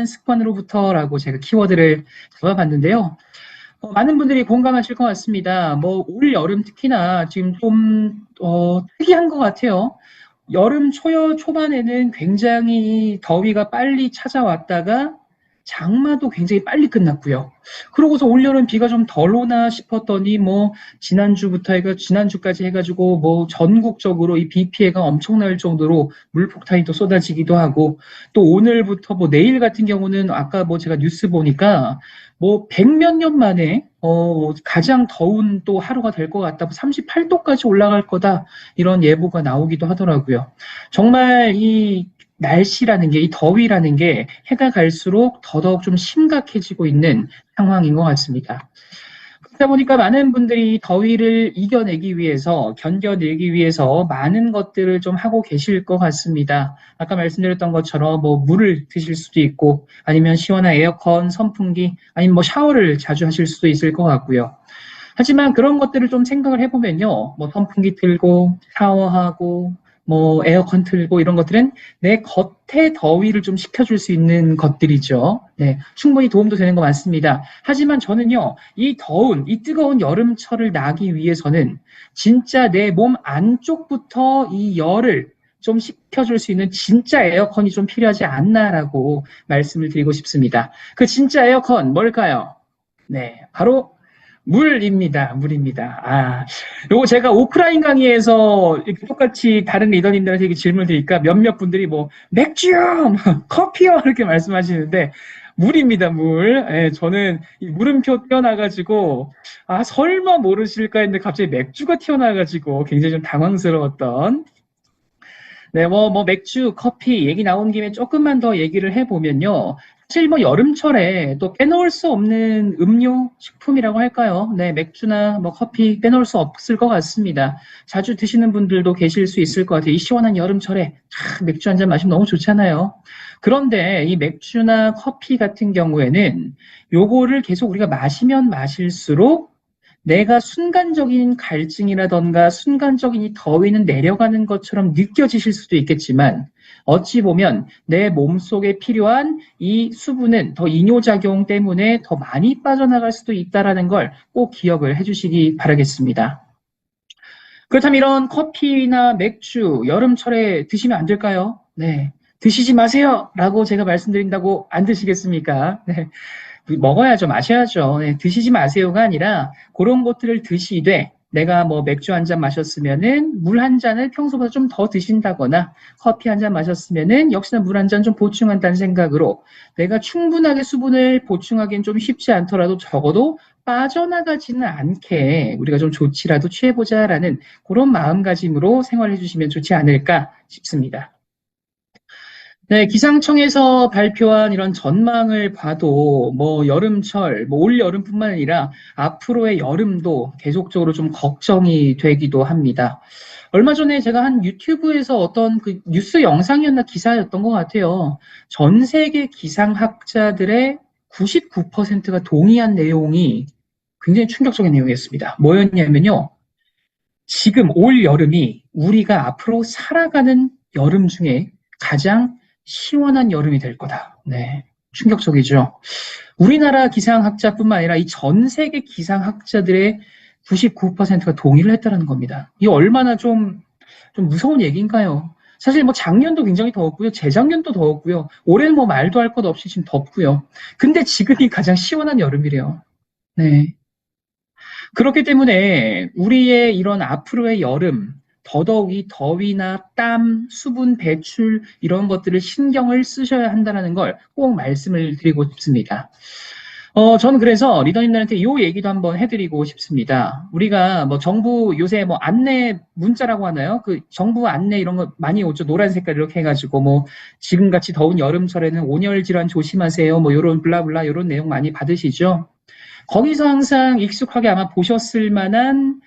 습관으로부터라고 제가 키워드를 잡아봤는데요. 많은 분들이 공감하실 것 같습니다. 뭐, 올 여름 특히나 지금 좀, 특이한 것 같아요. 여름 초반에는 굉장히 더위가 빨리 찾아왔다가 장마도 굉장히 빨리 끝났고요. 그러고서 올여름 비가 좀 덜 오나 싶었더니 뭐 지난주까지 해가지고 뭐 전국적으로 이 비 피해가 엄청날 정도로 물폭탄이 또 쏟아지기도 하고 또 오늘부터 뭐 내일 같은 경우는 아까 뭐 제가 뉴스 보니까 뭐 백몇 년 만에 가장 더운 또 하루가 될 것 같다. 38도까지 올라갈 거다. 이런 예보가 나오기도 하더라고요. 정말 이 날씨라는 게, 이 더위라는 게 해가 갈수록 더더욱 좀 심각해지고 있는 상황인 것 같습니다. 그러다 보니까 많은 분들이 더위를 이겨내기 위해서, 견뎌내기 위해서 많은 것들을 좀 하고 계실 것 같습니다. 아까 말씀드렸던 것처럼 뭐 물을 드실 수도 있고, 아니면 시원한 에어컨, 선풍기, 아니면 뭐 샤워를 자주 하실 수도 있을 것 같고요. 하지만 그런 것들을 좀 생각을 해보면요. 뭐 선풍기 틀고, 샤워하고, 뭐 에어컨 틀고 이런 것들은 내 겉에 더위를 좀 식혀줄 수 있는 것들이죠. 네, 충분히 도움도 되는 거 맞습니다. 하지만 저는요, 이 뜨거운 여름철을 나기 위해서는 진짜 내 몸 안쪽부터 이 열을 좀 식혀줄 수 있는 진짜 에어컨이 좀 필요하지 않나라고 말씀을 드리고 싶습니다. 그 진짜 에어컨 뭘까요? 네, 바로 물입니다. 물입니다. 요거 제가 오프라인 강의에서 이렇게 똑같이 다른 리더님들한테 이렇게 질문을 드리니까 몇몇 분들이 뭐, 맥주요! 커피요! 이렇게 말씀하시는데, 물입니다, 물. 예, 저는 이 물음표 튀어나가지고, 설마 모르실까 했는데 갑자기 맥주가 튀어나와가지고 굉장히 좀 당황스러웠던 네, 맥주, 커피 얘기 나온 김에 조금만 더 얘기를 해보면요. 사실 뭐 여름철에 또 빼놓을 수 없는 음료, 식품이라고 할까요? 네, 맥주나 뭐 커피 빼놓을 수 없을 것 같습니다. 자주 드시는 분들도 계실 수 있을 것 같아요. 이 시원한 여름철에 맥주 한 잔 마시면 너무 좋잖아요. 그런데 이 맥주나 커피 같은 경우에는 요거를 계속 우리가 마시면 마실수록 내가 순간적인 갈증이라던가 순간적인 이 더위는 내려가는 것처럼 느껴지실 수도 있겠지만 어찌 보면 내 몸속에 필요한 이 수분은 더 이뇨작용 때문에 더 많이 빠져나갈 수도 있다는 걸 꼭 기억을 해주시기 바라겠습니다. 그렇다면 이런 커피나 맥주 여름철에 드시면 안 될까요? 네. 드시지 마세요! 라고 제가 말씀드린다고 안 드시겠습니까? 네. 먹어야죠, 마셔야죠. 네, 드시지 마세요가 아니라 그런 것들을 드시되 내가 뭐 맥주 한 잔 마셨으면은 물 한 잔을 평소보다 좀 더 드신다거나 커피 한 잔 마셨으면은 역시나 물 한 잔 좀 보충한다는 생각으로 내가 충분하게 수분을 보충하기는 좀 쉽지 않더라도 적어도 빠져나가지는 않게 우리가 좀 조치라도 취해보자라는 그런 마음가짐으로 생활해 주시면 좋지 않을까 싶습니다. 네, 기상청에서 발표한 이런 전망을 봐도 뭐 여름철, 뭐 올 여름뿐만 아니라 앞으로의 여름도 계속적으로 좀 걱정이 되기도 합니다. 얼마 전에 제가 한 유튜브에서 어떤 그 뉴스 영상이었나 기사였던 것 같아요. 전 세계 기상학자들의 99%가 동의한 내용이 굉장히 충격적인 내용이었습니다. 뭐였냐면요. 지금 올 여름이 우리가 앞으로 살아가는 여름 중에 가장 시원한 여름이 될 거다. 네. 충격적이죠. 우리나라 기상학자뿐만 아니라 이 전 세계 기상학자들의 99%가 동의를 했다는 겁니다. 이게 얼마나 좀 무서운 얘기인가요? 사실 뭐 작년도 굉장히 더웠고요. 재작년도 더웠고요. 올해는 뭐 말도 할 것 없이 지금 덥고요. 근데 지금이 가장 시원한 여름이래요. 네. 그렇기 때문에 우리의 이런 앞으로의 여름, 더더욱이 더위나 땀, 수분 배출 이런 것들을 신경을 쓰셔야 한다는 걸 꼭 말씀을 드리고 싶습니다. 저는 그래서 리더님들한테 이 얘기도 한번 해드리고 싶습니다. 우리가 뭐 정부 요새 뭐 안내 문자라고 하나요? 그 정부 안내 이런 거 많이 오죠. 노란 색깔 이렇게 해가지고 뭐 지금같이 더운 여름철에는 온열 질환 조심하세요. 뭐 요런 블라블라 요런 내용 많이 받으시죠? 거기서 항상 익숙하게 아마 보셨을 만한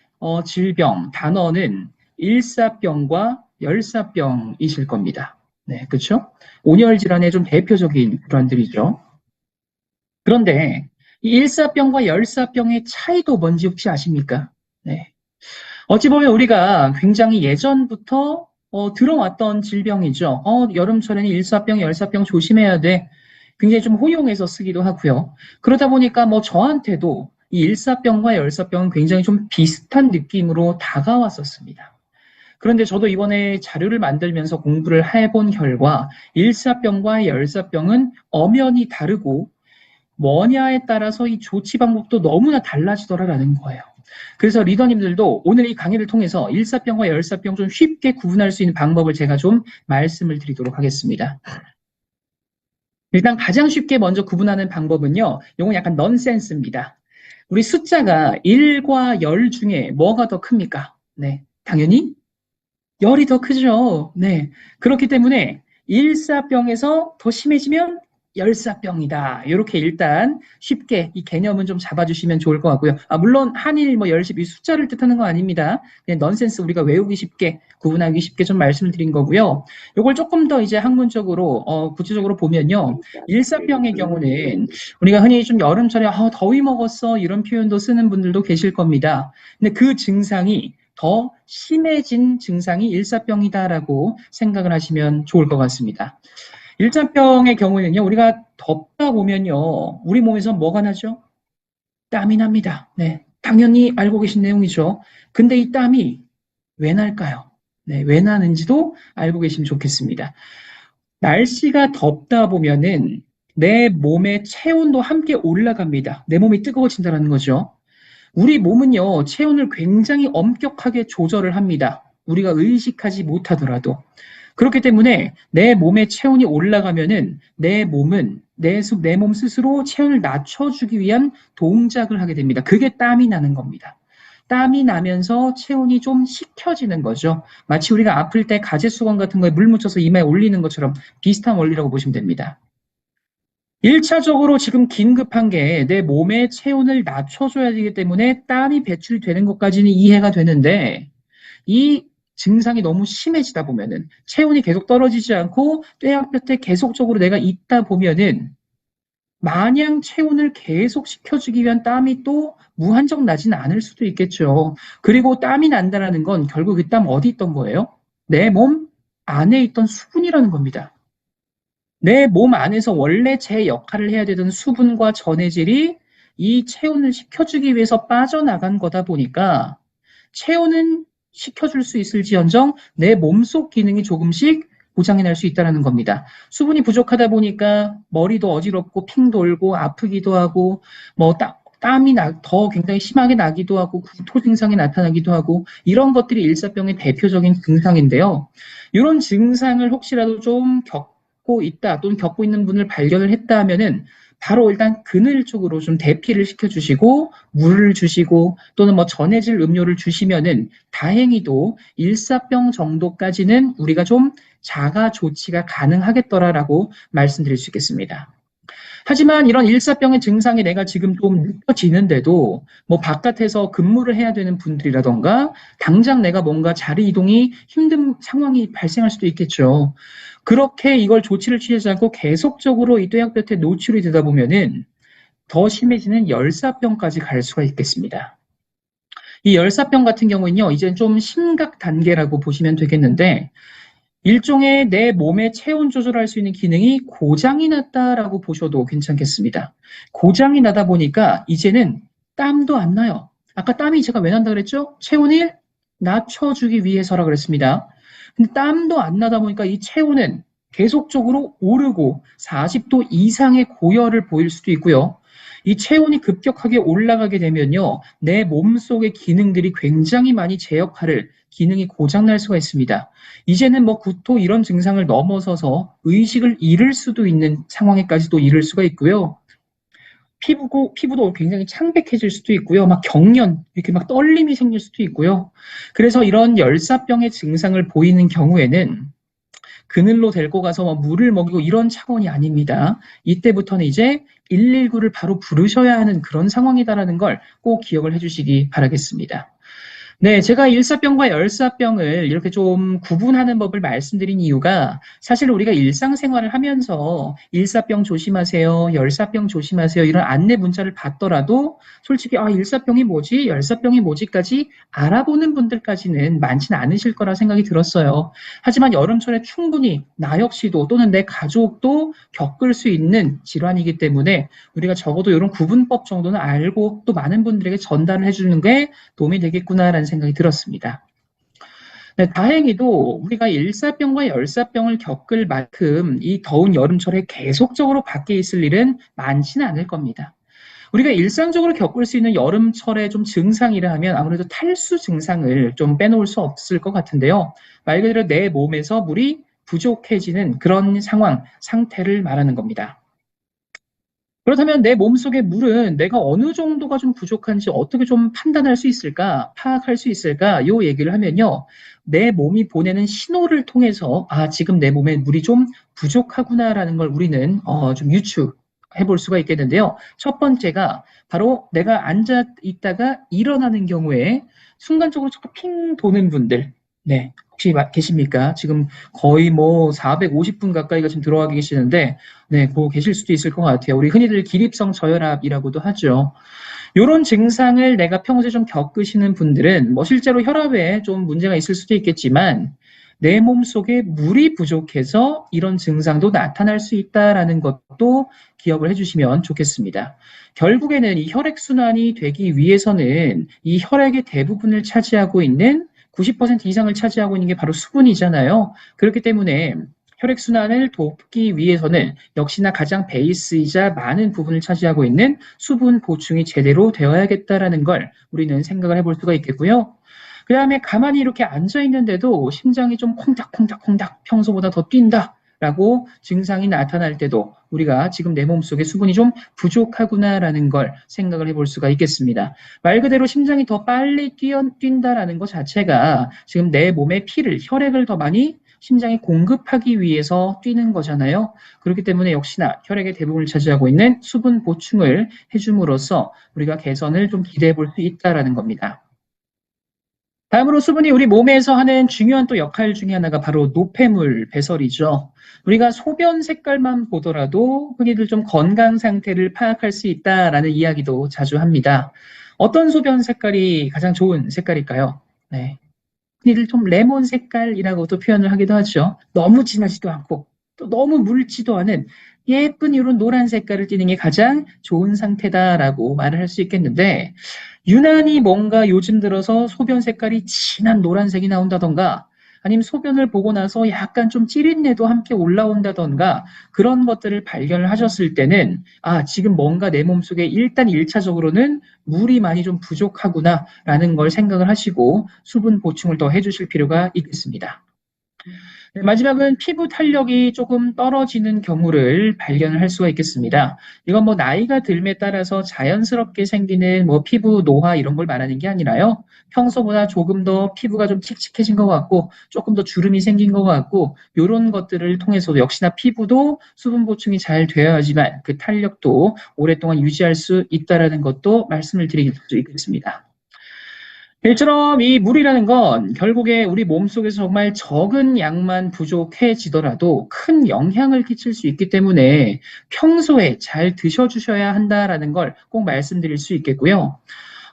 질병, 단어는 일사병과 열사병이실 겁니다. 네, 그렇죠? 온열 질환의 좀 대표적인 질환들이죠. 그런데 이 일사병과 열사병의 차이도 뭔지 혹시 아십니까? 네. 어찌 보면 우리가 굉장히 예전부터 들어왔던 질병이죠. 여름철에는 일사병, 열사병 조심해야 돼. 굉장히 좀 호용해서 쓰기도 하고요. 그러다 보니까 뭐 저한테도 이 일사병과 열사병은 굉장히 좀 비슷한 느낌으로 다가왔었습니다. 그런데 저도 이번에 자료를 만들면서 공부를 해본 결과 일사병과 열사병은 엄연히 다르고 뭐냐에 따라서 이 조치 방법도 너무나 달라지더라라는 거예요. 그래서 리더님들도 오늘 이 강의를 통해서 일사병과 열사병 좀 쉽게 구분할 수 있는 방법을 제가 좀 말씀을 드리도록 하겠습니다. 일단 가장 쉽게 먼저 구분하는 방법은요. 이건 약간 넌센스입니다. 우리 숫자가 1과 10 중에 뭐가 더 큽니까? 네, 당연히 열이 더 크죠. 네. 그렇기 때문에 일사병에서 더 심해지면 열사병이다. 이렇게 일단 쉽게 이 개념은 좀 잡아주시면 좋을 것 같고요. 물론 한일 뭐 열십 이 숫자를 뜻하는 거 아닙니다. 그냥 넌센스 우리가 외우기 쉽게 구분하기 쉽게 좀 말씀을 드린 거고요. 이걸 조금 더 이제 학문적으로 구체적으로 보면요. 일사병의 경우는 우리가 흔히 좀 여름철에 더위 먹었어 이런 표현도 쓰는 분들도 계실 겁니다. 근데 그 증상이 더 심해진 증상이 일사병이다라고 생각을 하시면 좋을 것 같습니다. 일사병의 경우에는요, 우리가 덥다 보면요, 우리 몸에서 뭐가 나죠? 땀이 납니다. 네, 당연히 알고 계신 내용이죠. 근데 이 땀이 왜 날까요? 네, 왜 나는지도 알고 계시면 좋겠습니다. 날씨가 덥다 보면은 내 몸의 체온도 함께 올라갑니다. 내 몸이 뜨거워진다는 거죠. 우리 몸은요, 체온을 굉장히 엄격하게 조절을 합니다. 우리가 의식하지 못하더라도. 그렇기 때문에 내 몸의 체온이 올라가면은 내 몸은 내 몸 스스로 체온을 낮춰주기 위한 동작을 하게 됩니다. 그게 땀이 나는 겁니다. 땀이 나면서 체온이 좀 식혀지는 거죠. 마치 우리가 아플 때 가제수건 같은 거에 물 묻혀서 이마에 올리는 것처럼 비슷한 원리라고 보시면 됩니다. 1차적으로 지금 긴급한 게 내 몸의 체온을 낮춰줘야 되기 때문에 땀이 배출되는 것까지는 이해가 되는데 이 증상이 너무 심해지다 보면은 체온이 계속 떨어지지 않고 뙤약볕에 계속적으로 내가 있다 보면은 마냥 체온을 계속 식혀주기 위한 땀이 또 무한정 나지는 않을 수도 있겠죠. 그리고 땀이 난다는 건 결국 그 땀 어디 있던 거예요? 내 몸 안에 있던 수분이라는 겁니다. 내 몸 안에서 원래 제 역할을 해야 되던 수분과 전해질이 이 체온을 식혀주기 위해서 빠져나간 거다 보니까 체온은 식혀줄 수 있을지언정 내 몸속 기능이 조금씩 고장이 날 수 있다는 겁니다. 수분이 부족하다 보니까 머리도 어지럽고 핑 돌고 아프기도 하고 뭐 땀이 더 굉장히 심하게 나기도 하고 구토 증상이 나타나기도 하고 이런 것들이 일사병의 대표적인 증상인데요. 이런 증상을 혹시라도 좀 겪고 있다 또는 겪고 있는 분을 발견을 했다 하면은 바로 일단 그늘 쪽으로 좀 대피를 시켜주시고 물을 주시고 또는 뭐 전해질 음료를 주시면은 다행히도 일사병 정도까지는 우리가 좀 자가 조치가 가능하겠더라라고 말씀드릴 수 있겠습니다. 하지만 이런 일사병의 증상이 내가 지금 좀 느껴지는데도 뭐 바깥에서 근무를 해야 되는 분들이라던가 당장 내가 뭔가 자리 이동이 힘든 상황이 발생할 수도 있겠죠. 그렇게 이걸 조치를 취하지 않고 계속적으로 이 뙤약볕에 노출이 되다 보면은 더 심해지는 열사병까지 갈 수가 있겠습니다. 이 열사병 같은 경우는요, 이제 좀 심각 단계라고 보시면 되겠는데, 일종의 내 몸의 체온 조절할 수 있는 기능이 고장이 났다라고 보셔도 괜찮겠습니다. 고장이 나다 보니까 이제는 땀도 안 나요. 아까 땀이 제가 왜 난다 그랬죠? 체온을 낮춰주기 위해서라 그랬습니다. 근데 땀도 안 나다 보니까 이 체온은 계속적으로 오르고 40도 이상의 고열을 보일 수도 있고요. 이 체온이 급격하게 올라가게 되면요, 내 몸속의 기능들이 굉장히 많이 제 역할을 기능이 고장날 수가 있습니다. 이제는 뭐 구토 이런 증상을 넘어서서 의식을 잃을 수도 있는 상황에까지도 이를 수가 있고요. 피부도 굉장히 창백해질 수도 있고요. 막 경련, 이렇게 막 떨림이 생길 수도 있고요. 그래서 이런 열사병의 증상을 보이는 경우에는 그늘로 데리고 가서 뭐 물을 먹이고 이런 차원이 아닙니다. 이때부터는 이제 119를 바로 부르셔야 하는 그런 상황이다라는 걸 꼭 기억을 해주시기 바라겠습니다. 네, 제가 일사병과 열사병을 이렇게 좀 구분하는 법을 말씀드린 이유가 사실 우리가 일상생활을 하면서 일사병 조심하세요, 열사병 조심하세요 이런 안내 문자를 받더라도 솔직히 일사병이 뭐지, 열사병이 뭐지까지 알아보는 분들까지는 많지는 않으실 거라 생각이 들었어요. 하지만 여름철에 충분히 나 역시도 또는 내 가족도 겪을 수 있는 질환이기 때문에 우리가 적어도 이런 구분법 정도는 알고 또 많은 분들에게 전달을 해주는 게 도움이 되겠구나라는 생각이 들었습니다. 네, 다행히도 우리가 일사병과 열사병을 겪을 만큼 이 더운 여름철에 계속적으로 밖에 있을 일은 많지는 않을 겁니다. 우리가 일상적으로 겪을 수 있는 여름철의 좀 증상이라 하면 아무래도 탈수 증상을 좀 빼놓을 수 없을 것 같은데요. 말 그대로 내 몸에서 물이 부족해지는 그런 상황, 상태를 말하는 겁니다. 그렇다면 내 몸속의 물은 내가 어느 정도가 좀 부족한지 어떻게 좀 판단할 수 있을까? 파악할 수 있을까? 요 얘기를 하면요. 내 몸이 보내는 신호를 통해서 지금 내 몸에 물이 좀 부족하구나라는 걸 우리는 좀 유추해 볼 수가 있겠는데요. 첫 번째가 바로 내가 앉아 있다가 일어나는 경우에 순간적으로 자꾸 핑 도는 분들. 네. 혹시 계십니까? 지금 거의 뭐 450분 가까이가 지금 들어와 계시는데 네, 그 계실 수도 있을 것 같아요. 우리 흔히들 기립성 저혈압이라고도 하죠. 이런 증상을 내가 평소에 좀 겪으시는 분들은 뭐 실제로 혈압에 좀 문제가 있을 수도 있겠지만 내 몸속에 물이 부족해서 이런 증상도 나타날 수 있다라는 것도 기억을 해주시면 좋겠습니다. 결국에는 이 혈액순환이 되기 위해서는 이 혈액의 대부분을 차지하고 있는 90% 이상을 차지하고 있는 게 바로 수분이잖아요. 그렇기 때문에 혈액순환을 돕기 위해서는 역시나 가장 베이스이자 많은 부분을 차지하고 있는 수분 보충이 제대로 되어야겠다라는 걸 우리는 생각을 해볼 수가 있겠고요. 그 다음에 가만히 이렇게 앉아 있는데도 심장이 좀 콩닥콩닥콩닥 평소보다 더 뛴다라고 증상이 나타날 때도 우리가 지금 내 몸속에 수분이 좀 부족하구나라는 걸 생각을 해볼 수가 있겠습니다. 말 그대로 심장이 더 빨리 뛴다라는 것 자체가 지금 내 몸에 피를, 혈액을 더 많이 심장에 공급하기 위해서 뛰는 거잖아요. 그렇기 때문에 역시나 혈액의 대부분을 차지하고 있는 수분 보충을 해줌으로써 우리가 개선을 좀 기대해 볼 수 있다라는 겁니다. 다음으로 수분이 우리 몸에서 하는 중요한 또 역할 중에 하나가 바로 노폐물 배설이죠. 우리가 소변 색깔만 보더라도 흔히들 좀 건강 상태를 파악할 수 있다라는 이야기도 자주 합니다. 어떤 소변 색깔이 가장 좋은 색깔일까요? 네. 흔히들 좀 레몬 색깔이라고도 표현을 하기도 하죠. 너무 진하지도 않고 또 너무 묽지도 않은 예쁜 이런 노란 색깔을 띠는 게 가장 좋은 상태다라고 말을 할 수 있겠는데 유난히 뭔가 요즘 들어서 소변 색깔이 진한 노란색이 나온다던가 아니면 소변을 보고 나서 약간 좀 찌릿내도 함께 올라온다던가 그런 것들을 발견을 하셨을 때는 지금 뭔가 내 몸속에 일단 1차적으로는 물이 많이 좀 부족하구나라는 걸 생각을 하시고 수분 보충을 더 해주실 필요가 있겠습니다. 네, 마지막은 피부 탄력이 조금 떨어지는 경우를 발견을 할 수가 있겠습니다. 이건 뭐 나이가 들에 따라서 자연스럽게 생기는 뭐 피부 노화 이런 걸 말하는 게 아니라요. 평소보다 조금 더 피부가 좀 칙칙해진 것 같고 조금 더 주름이 생긴 것 같고 이런 것들을 통해서도 역시나 피부도 수분 보충이 잘 되어야지만 그 탄력도 오랫동안 유지할 수 있다는 것도 말씀을 드릴 수 있겠습니다. 일처럼 이 물이라는 건 결국에 우리 몸속에서 정말 적은 양만 부족해지더라도 큰 영향을 끼칠 수 있기 때문에 평소에 잘 드셔주셔야 한다라는 걸 꼭 말씀드릴 수 있겠고요.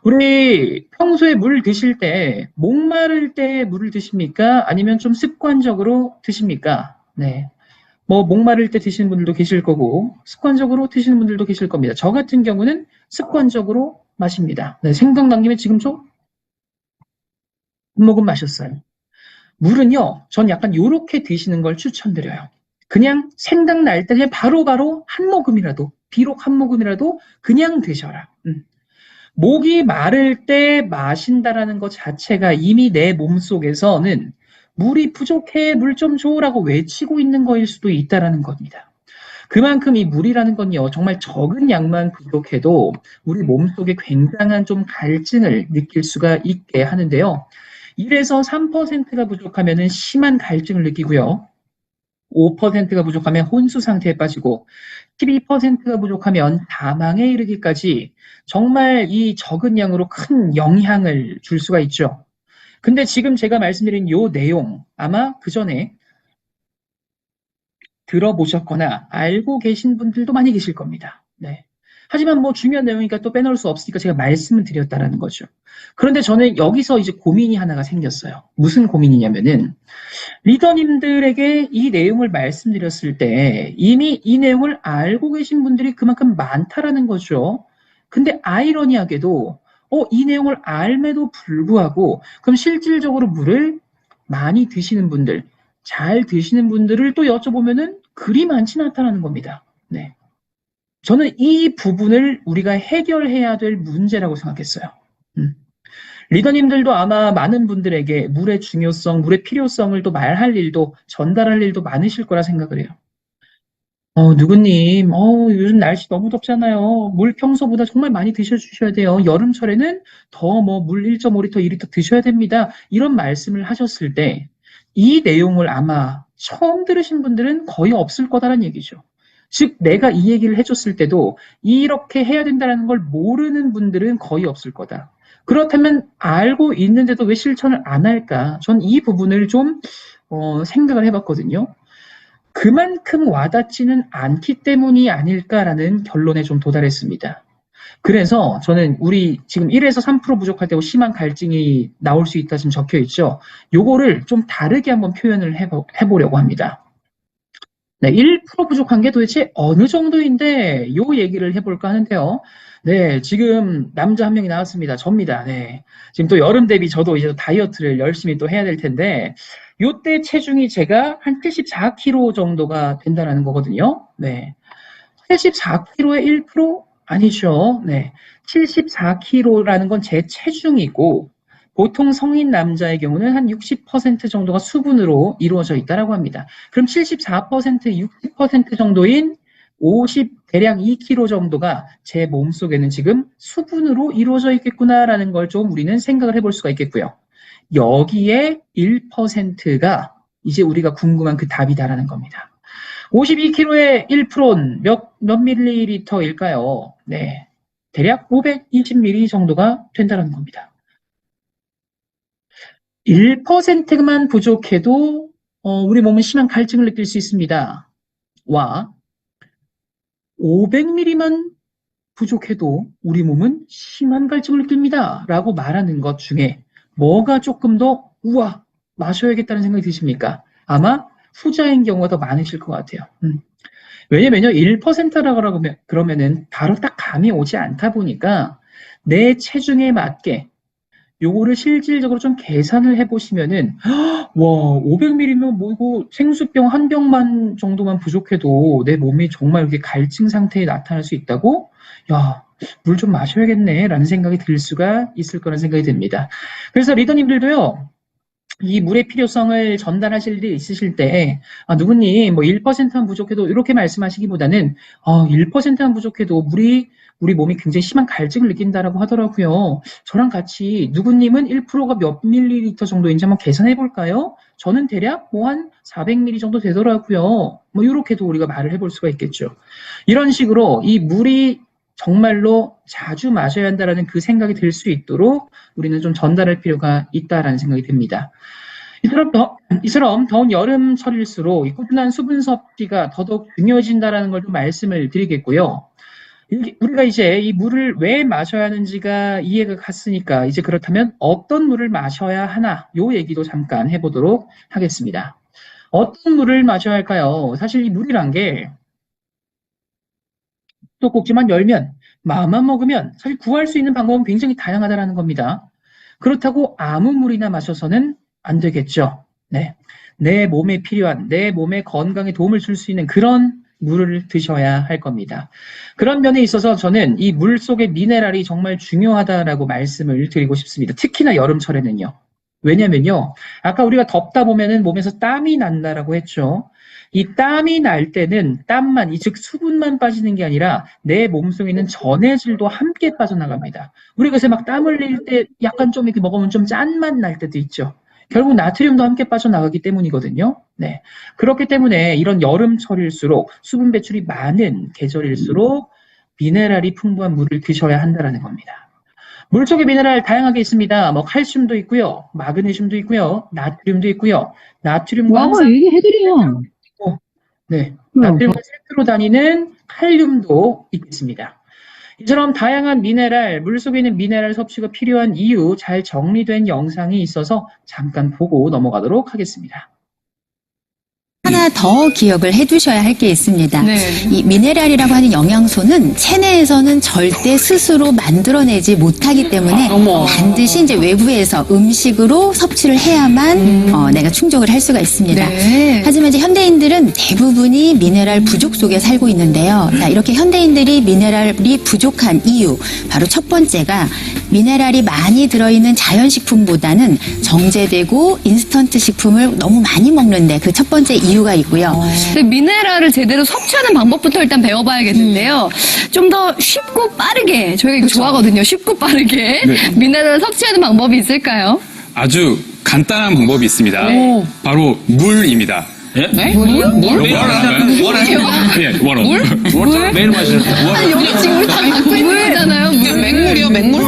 우리 평소에 물 드실 때 목마를 때 물을 드십니까? 아니면 좀 습관적으로 드십니까? 네. 뭐 목마를 때 드시는 분들도 계실 거고 습관적으로 드시는 분들도 계실 겁니다. 저 같은 경우는 습관적으로 마십니다. 네, 생각난 김에 지금 좀 한 모금 마셨어요. 물은요, 전 약간 요렇게 드시는 걸 추천드려요. 그냥 생각날 때 그냥 바로바로 한 모금이라도, 비록 한 모금이라도 그냥 드셔라. 목이 마를 때 마신다라는 것 자체가 이미 내 몸속에서는 물이 부족해, 물 좀 줘라고 외치고 있는 거일 수도 있다라는 겁니다. 그만큼 이 물이라는 건요, 정말 적은 양만 부족해도 우리 몸속에 굉장한 좀 갈증을 느낄 수가 있게 하는데요. 1에서 3%가 부족하면 심한 갈증을 느끼고요. 5%가 부족하면 혼수 상태에 빠지고 12%가 부족하면 사망에 이르기까지 정말 이 적은 양으로 큰 영향을 줄 수가 있죠. 근데 지금 제가 말씀드린 요 내용 아마 그 전에 들어보셨거나 알고 계신 분들도 많이 계실 겁니다. 네. 하지만 뭐 중요한 내용이니까 또 빼놓을 수 없으니까 제가 말씀을 드렸다라는 거죠. 그런데 저는 여기서 이제 고민이 하나가 생겼어요. 무슨 고민이냐면은 리더님들에게 이 내용을 말씀드렸을 때 이미 이 내용을 알고 계신 분들이 그만큼 많다라는 거죠. 근데 아이러니하게도 이 내용을 알매도 불구하고 그럼 실질적으로 물을 많이 드시는 분들, 잘 드시는 분들을 또 여쭤보면은 그리 많지 않다는 겁니다. 네. 저는 이 부분을 우리가 해결해야 될 문제라고 생각했어요. 음. 리더님들도 아마 많은 분들에게 물의 중요성, 물의 필요성을 또 말할 일도, 전달할 일도 많으실 거라 생각을 해요. 누구님, 요즘 날씨 너무 덥잖아요. 물 평소보다 정말 많이 드셔주셔야 돼요. 여름철에는 더 뭐 물 1.5리터, 2리터 드셔야 됩니다. 이런 말씀을 하셨을 때, 이 내용을 아마 처음 들으신 분들은 거의 없을 거다라는 얘기죠. 즉, 내가 이 얘기를 해줬을 때도 이렇게 해야 된다는 걸 모르는 분들은 거의 없을 거다. 그렇다면 알고 있는데도 왜 실천을 안 할까? 전 이 부분을 좀 생각을 해봤거든요. 그만큼 와닿지는 않기 때문이 아닐까라는 결론에 좀 도달했습니다. 그래서 저는 우리 지금 1에서 3% 부족할 때 심한 갈증이 나올 수 있다 지금 적혀 있죠. 요거를 좀 다르게 한번 표현을 해보려고 합니다. 네, 1% 부족한 게 도대체 어느 정도인데 요 얘기를 해볼까 하는데요. 네, 지금 남자 한 명이 나왔습니다. 접니다. 네. 지금 또 여름 대비 저도 이제 다이어트를 열심히 또 해야 될 텐데 요때 체중이 제가 한 74kg 정도가 된다는 거거든요. 네. 74kg의 1% 아니죠. 네. 74kg라는 건 제 체중이고 보통 성인 남자의 경우는 한 60% 정도가 수분으로 이루어져 있다라고 합니다. 그럼 74%, 60% 정도인 50, 대략 2kg 정도가 제 몸속에는 지금 수분으로 이루어져 있겠구나라는 걸 좀 우리는 생각을 해볼 수가 있겠고요. 여기에 1%가 이제 우리가 궁금한 그 답이다라는 겁니다. 52kg의 1%는 몇 밀리리터일까요? 네. 대략 520ml 정도가 된다는 겁니다. 1%만 부족해도 우리 몸은 심한 갈증을 느낄 수 있습니다. 와, 500ml만 부족해도 우리 몸은 심한 갈증을 느낍니다. 라고 말하는 것 중에 뭐가 조금 더 우와, 마셔야겠다는 생각이 드십니까? 아마 후자인 경우가 더 많으실 것 같아요. 왜냐면요, 1%라 그러면은 바로 딱 감이 오지 않다 보니까 내 체중에 맞게 요거를 실질적으로 좀 계산을 해보시면은, 와, 500ml면 뭐 이거 생수병 한 병만 정도만 부족해도 내 몸이 정말 이렇게 갈증 상태에 나타날 수 있다고? 야, 물 좀 마셔야겠네, 라는 생각이 들 수가 있을 거라는 생각이 듭니다. 그래서 리더님들도요, 이 물의 필요성을 전달하실 일이 있으실 때, 누구님, 뭐 1%만 부족해도 이렇게 말씀하시기보다는, 1%만 부족해도 우리 몸이 굉장히 심한 갈증을 느낀다라고 하더라고요. 저랑 같이 누구님은 1%가 몇 밀리리터 정도인지 한번 계산해 볼까요? 저는 대략 뭐 한 400ml 정도 되더라고요. 뭐 이렇게도 우리가 말을 해볼 수가 있겠죠. 이런 식으로 이 물이 정말로 자주 마셔야 한다라는 그 생각이 들 수 있도록 우리는 좀 전달할 필요가 있다라는 생각이 듭니다. 이처럼 더운 여름철일수록 이 꾸준한 수분 섭취가 더더욱 중요해진다라는 걸 좀 말씀을 드리겠고요. 우리가 이제 이 물을 왜 마셔야 하는지가 이해가 갔으니까 이제 그렇다면 어떤 물을 마셔야 하나 요 얘기도 잠깐 해보도록 하겠습니다. 어떤 물을 마셔야 할까요? 사실 이 물이란 게 또 꼭지만 열면 마음만 먹으면 사실 구할 수 있는 방법은 굉장히 다양하다라는 겁니다. 그렇다고 아무 물이나 마셔서는 안 되겠죠. 네. 내 몸에 필요한, 내 몸의 건강에 도움을 줄 수 있는 그런 물을 드셔야 할 겁니다. 그런 면에 있어서 저는 이 물 속의 미네랄이 정말 중요하다라고 말씀을 드리고 싶습니다. 특히나 여름철에는요. 왜냐면요. 아까 우리가 덥다 보면은 몸에서 땀이 난다라고 했죠. 이 땀이 날 때는 땀만, 즉 수분만 빠지는 게 아니라 내 몸속에 있는 전해질도 함께 빠져나갑니다. 우리가 요새 막 땀 흘릴 때 약간 좀 이렇게 먹으면 좀 짠맛 날 때도 있죠. 결국 나트륨도 함께 빠져나가기 때문이거든요. 네. 그렇기 때문에 이런 여름철일수록 수분 배출이 많은 계절일수록 미네랄이 풍부한 물을 드셔야 한다는 겁니다. 물속의 미네랄 다양하게 있습니다. 뭐 칼슘도 있고요, 마그네슘도 있고요, 나트륨도 있고요. 나트륨과 와가 항상 얘기해드려. 있고, 네, 그럼, 나트륨과 세트로 다니는 칼륨도 있겠습니다. 이처럼 다양한 미네랄, 물속에 있는 미네랄 섭취가 필요한 이유 잘 정리된 영상이 있어서 잠깐 보고 넘어가도록 하겠습니다. 하나 더 기억을 해두셔야 할 게 있습니다. 네. 이 미네랄이라고 하는 영양소는 체내에서는 절대 스스로 만들어내지 못하기 때문에 어머. 반드시 이제 외부에서 음식으로 섭취를 해야만 내가 충족을 할 수가 있습니다. 네. 하지만 이제 현대인들은 대부분이 미네랄 부족 속에 살고 있는데요. 자, 이렇게 현대인들이 미네랄이 부족한 이유, 바로 첫 번째가 미네랄이 많이 들어있는 자연식품보다는 정제되고 인스턴트 식품을 너무 많이 먹는데 그 첫 번째 이유가 있고요. 근데 미네랄을 제대로 섭취하는 방법부터 일단 배워봐야겠는데요. 좀 더 쉽고 빠르게, 저희가 이거 좋아하거든요. 쉽고 빠르게 네. 미네랄을 섭취하는 방법이 있을까요? 아주 간단한 방법이 있습니다. 네. 바로 물입니다. 예? 물이요? 네, 물? 매일 마시는 아, 여기 지금 우리 다 갖고 있는 거잖아요. 맹물이요, 맹물?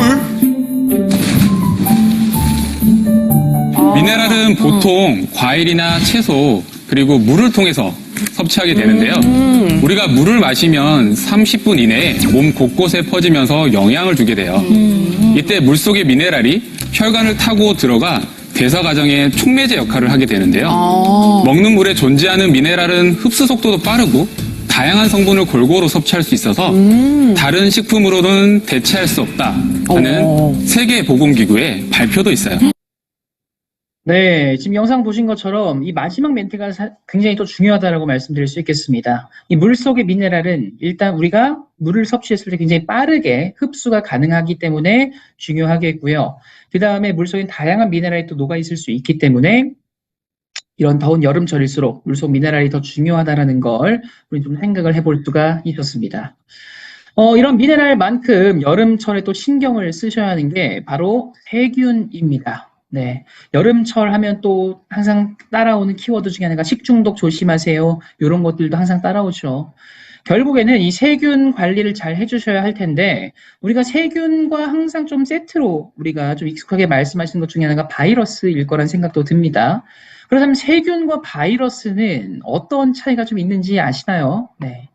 미네랄은 보통 과일이나 채소 그리고 물을 통해서 섭취하게 되는데요. 우리가 물을 마시면 30분 이내에 몸 곳곳에 퍼지면서 영향을 주게 돼요. 이때 물속의 미네랄이 혈관을 타고 들어가 대사 과정의 촉매제 역할을 하게 되는데요. 먹는 물에 존재하는 미네랄은 흡수 속도도 빠르고 다양한 성분을 골고루 섭취할 수 있어서 다른 식품으로는 대체할 수 없다는 세계보건기구의 발표도 있어요. 네, 지금 영상 보신 것처럼 이 마지막 멘트가 굉장히 또 중요하다라고 말씀드릴 수 있겠습니다. 이 물속의 미네랄은 일단 우리가 물을 섭취했을 때 굉장히 빠르게 흡수가 가능하기 때문에 중요하겠고요. 그 다음에 물속엔 다양한 미네랄이 또 녹아있을 수 있기 때문에 이런 더운 여름철일수록 물속 미네랄이 더 중요하다라는 걸 우리 좀 생각을 해볼 수가 있었습니다. 이런 미네랄만큼 여름철에 또 신경을 쓰셔야 하는 게 바로 세균입니다. 네. 여름철 하면 또 항상 따라오는 키워드 중에 하나가 식중독 조심하세요. 이런 것들도 항상 따라오죠. 결국에는 이 세균 관리를 잘 해주셔야 할 텐데, 우리가 세균과 항상 좀 세트로 우리가 좀 익숙하게 말씀하시는 것 중에 하나가 바이러스일 거란 생각도 듭니다. 그렇다면 세균과 바이러스는 어떤 차이가 좀 있는지 아시나요? 네.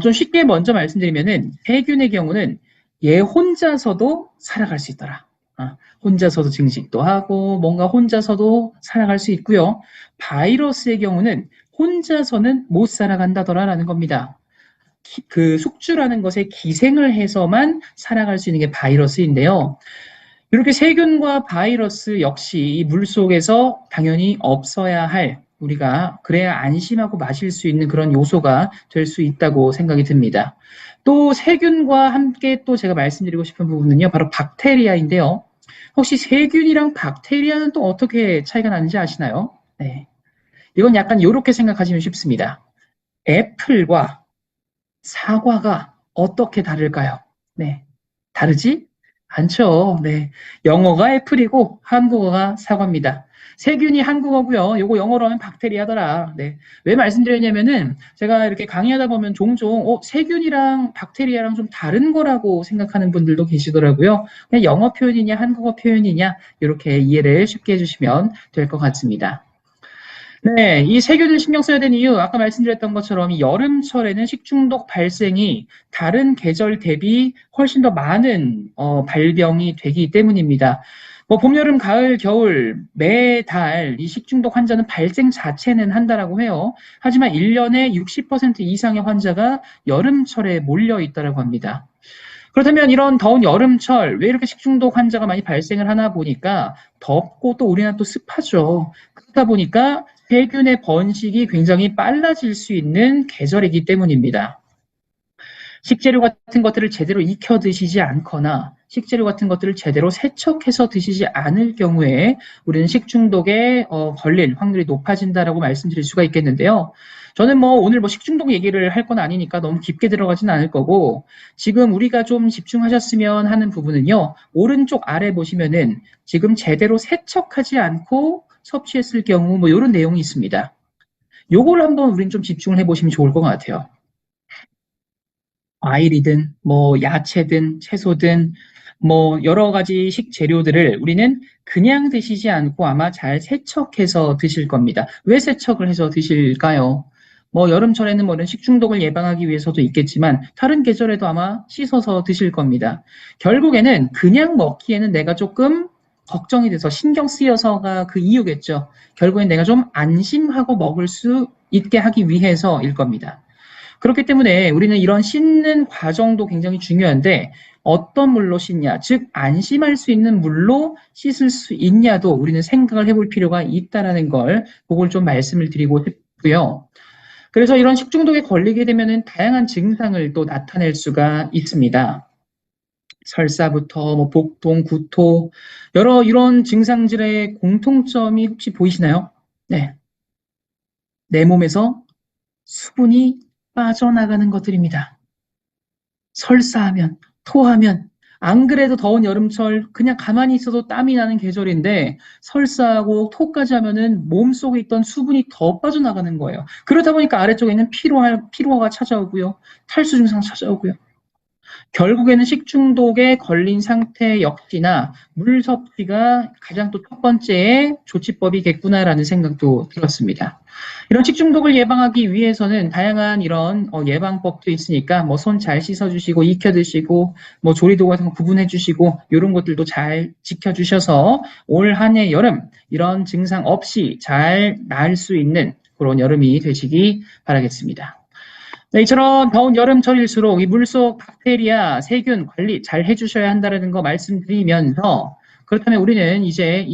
좀 쉽게 먼저 말씀드리면은, 세균의 경우는 얘 혼자서도 살아갈 수 있더라. 혼자서도 증식도 하고 뭔가 혼자서도 살아갈 수 있고요. 바이러스의 경우는 혼자서는 못 살아간다더라라는 겁니다. 그 숙주라는 것에 기생을 해서만 살아갈 수 있는 게 바이러스인데요. 이렇게 세균과 바이러스 역시 이 물속에서 당연히 없어야 할, 우리가 그래야 안심하고 마실 수 있는 그런 요소가 될 수 있다고 생각이 듭니다. 또 세균과 함께 또 제가 말씀드리고 싶은 부분은요, 바로 박테리아인데요. 혹시 세균이랑 박테리아는 또 어떻게 차이가 나는지 아시나요? 네. 이건 약간 이렇게 생각하시면 쉽습니다. 애플과 사과가 어떻게 다를까요? 네. 다르지 않죠. 네. 영어가 애플이고 한국어가 사과입니다. 세균이 한국어고요. 요거 영어로 하면 박테리아더라. 네. 왜 말씀드렸냐면은 제가 이렇게 강의하다 보면 종종 세균이랑 박테리아랑 좀 다른 거라고 생각하는 분들도 계시더라고요. 그냥 영어 표현이냐 한국어 표현이냐 이렇게 이해를 쉽게 해주시면 될 것 같습니다. 네, 이 세균을 신경 써야 되는 이유, 아까 말씀드렸던 것처럼 이 여름철에는 식중독 발생이 다른 계절 대비 훨씬 더 많은 발병이 되기 때문입니다. 뭐 봄, 여름, 가을, 겨울 매달 이 식중독 환자는 발생 자체는 한다라고 해요. 하지만 1년에 60% 이상의 환자가 여름철에 몰려 있다라고 합니다. 그렇다면 이런 더운 여름철 왜 이렇게 식중독 환자가 많이 발생을 하나 보니까 덥고 또 우리나라 또 습하죠. 그러다 보니까 세균의 번식이 굉장히 빨라질 수 있는 계절이기 때문입니다. 식재료 같은 것들을 제대로 익혀 드시지 않거나 식재료 같은 것들을 제대로 세척해서 드시지 않을 경우에 우리는 식중독에 걸릴 확률이 높아진다라고 말씀드릴 수가 있겠는데요. 저는 오늘 식중독 얘기를 할 건 아니니까 너무 깊게 들어가지는 않을 거고, 지금 우리가 좀 집중하셨으면 하는 부분은요, 오른쪽 아래 보시면은 지금 제대로 세척하지 않고 섭취했을 경우 이런 내용이 있습니다. 요걸 한번 우린 좀 집중을 해보시면 좋을 것 같아요. 과일이든 뭐 야채든 채소든 뭐 여러 가지 식재료들을 우리는 그냥 드시지 않고 아마 잘 세척해서 드실 겁니다. 왜 세척을 해서 드실까요? 뭐 여름철에는 뭐 이런 식중독을 예방하기 위해서도 있겠지만 다른 계절에도 아마 씻어서 드실 겁니다. 결국에는 그냥 먹기에는 내가 조금 걱정이 돼서 신경 쓰여서가 그 이유겠죠. 결국엔 내가 좀 안심하고 먹을 수 있게 하기 위해서일 겁니다. 그렇기 때문에 우리는 이런 씻는 과정도 굉장히 중요한데 어떤 물로 씻냐, 즉 안심할 수 있는 물로 씻을 수 있냐도 우리는 생각을 해볼 필요가 있다라는 걸 그걸 좀 말씀을 드리고 싶고요. 그래서 이런 식중독에 걸리게 되면은 다양한 증상을 또 나타낼 수가 있습니다. 설사부터 뭐 복통, 구토, 여러 이런 증상들의 공통점이 혹시 보이시나요? 네. 내 몸에서 수분이 빠져나가는 것들입니다. 설사하면, 토하면, 안 그래도 더운 여름철 그냥 가만히 있어도 땀이 나는 계절인데 설사하고 토까지 하면은 몸속에 있던 수분이 더 빠져나가는 거예요. 그러다 보니까 아래쪽에는 피로가 찾아오고요. 탈수 증상 찾아오고요. 결국에는 식중독에 걸린 상태 역시나 물 섭취가 가장 또 첫 번째 조치법이겠구나라는 생각도 들었습니다. 이런 식중독을 예방하기 위해서는 다양한 이런 예방법도 있으니까 뭐 손 잘 씻어주시고 익혀 드시고 뭐 조리도 같은 거 구분해 주시고 이런 것들도 잘 지켜주셔서 올 한 해 여름 이런 증상 없이 잘 나을 수 있는 그런 여름이 되시기 바라겠습니다. 네, 이처럼 더운 여름철일수록 이 물속 박테리아, 세균 관리 잘 해주셔야 한다는 거 말씀드리면서 그렇다면 우리는 이제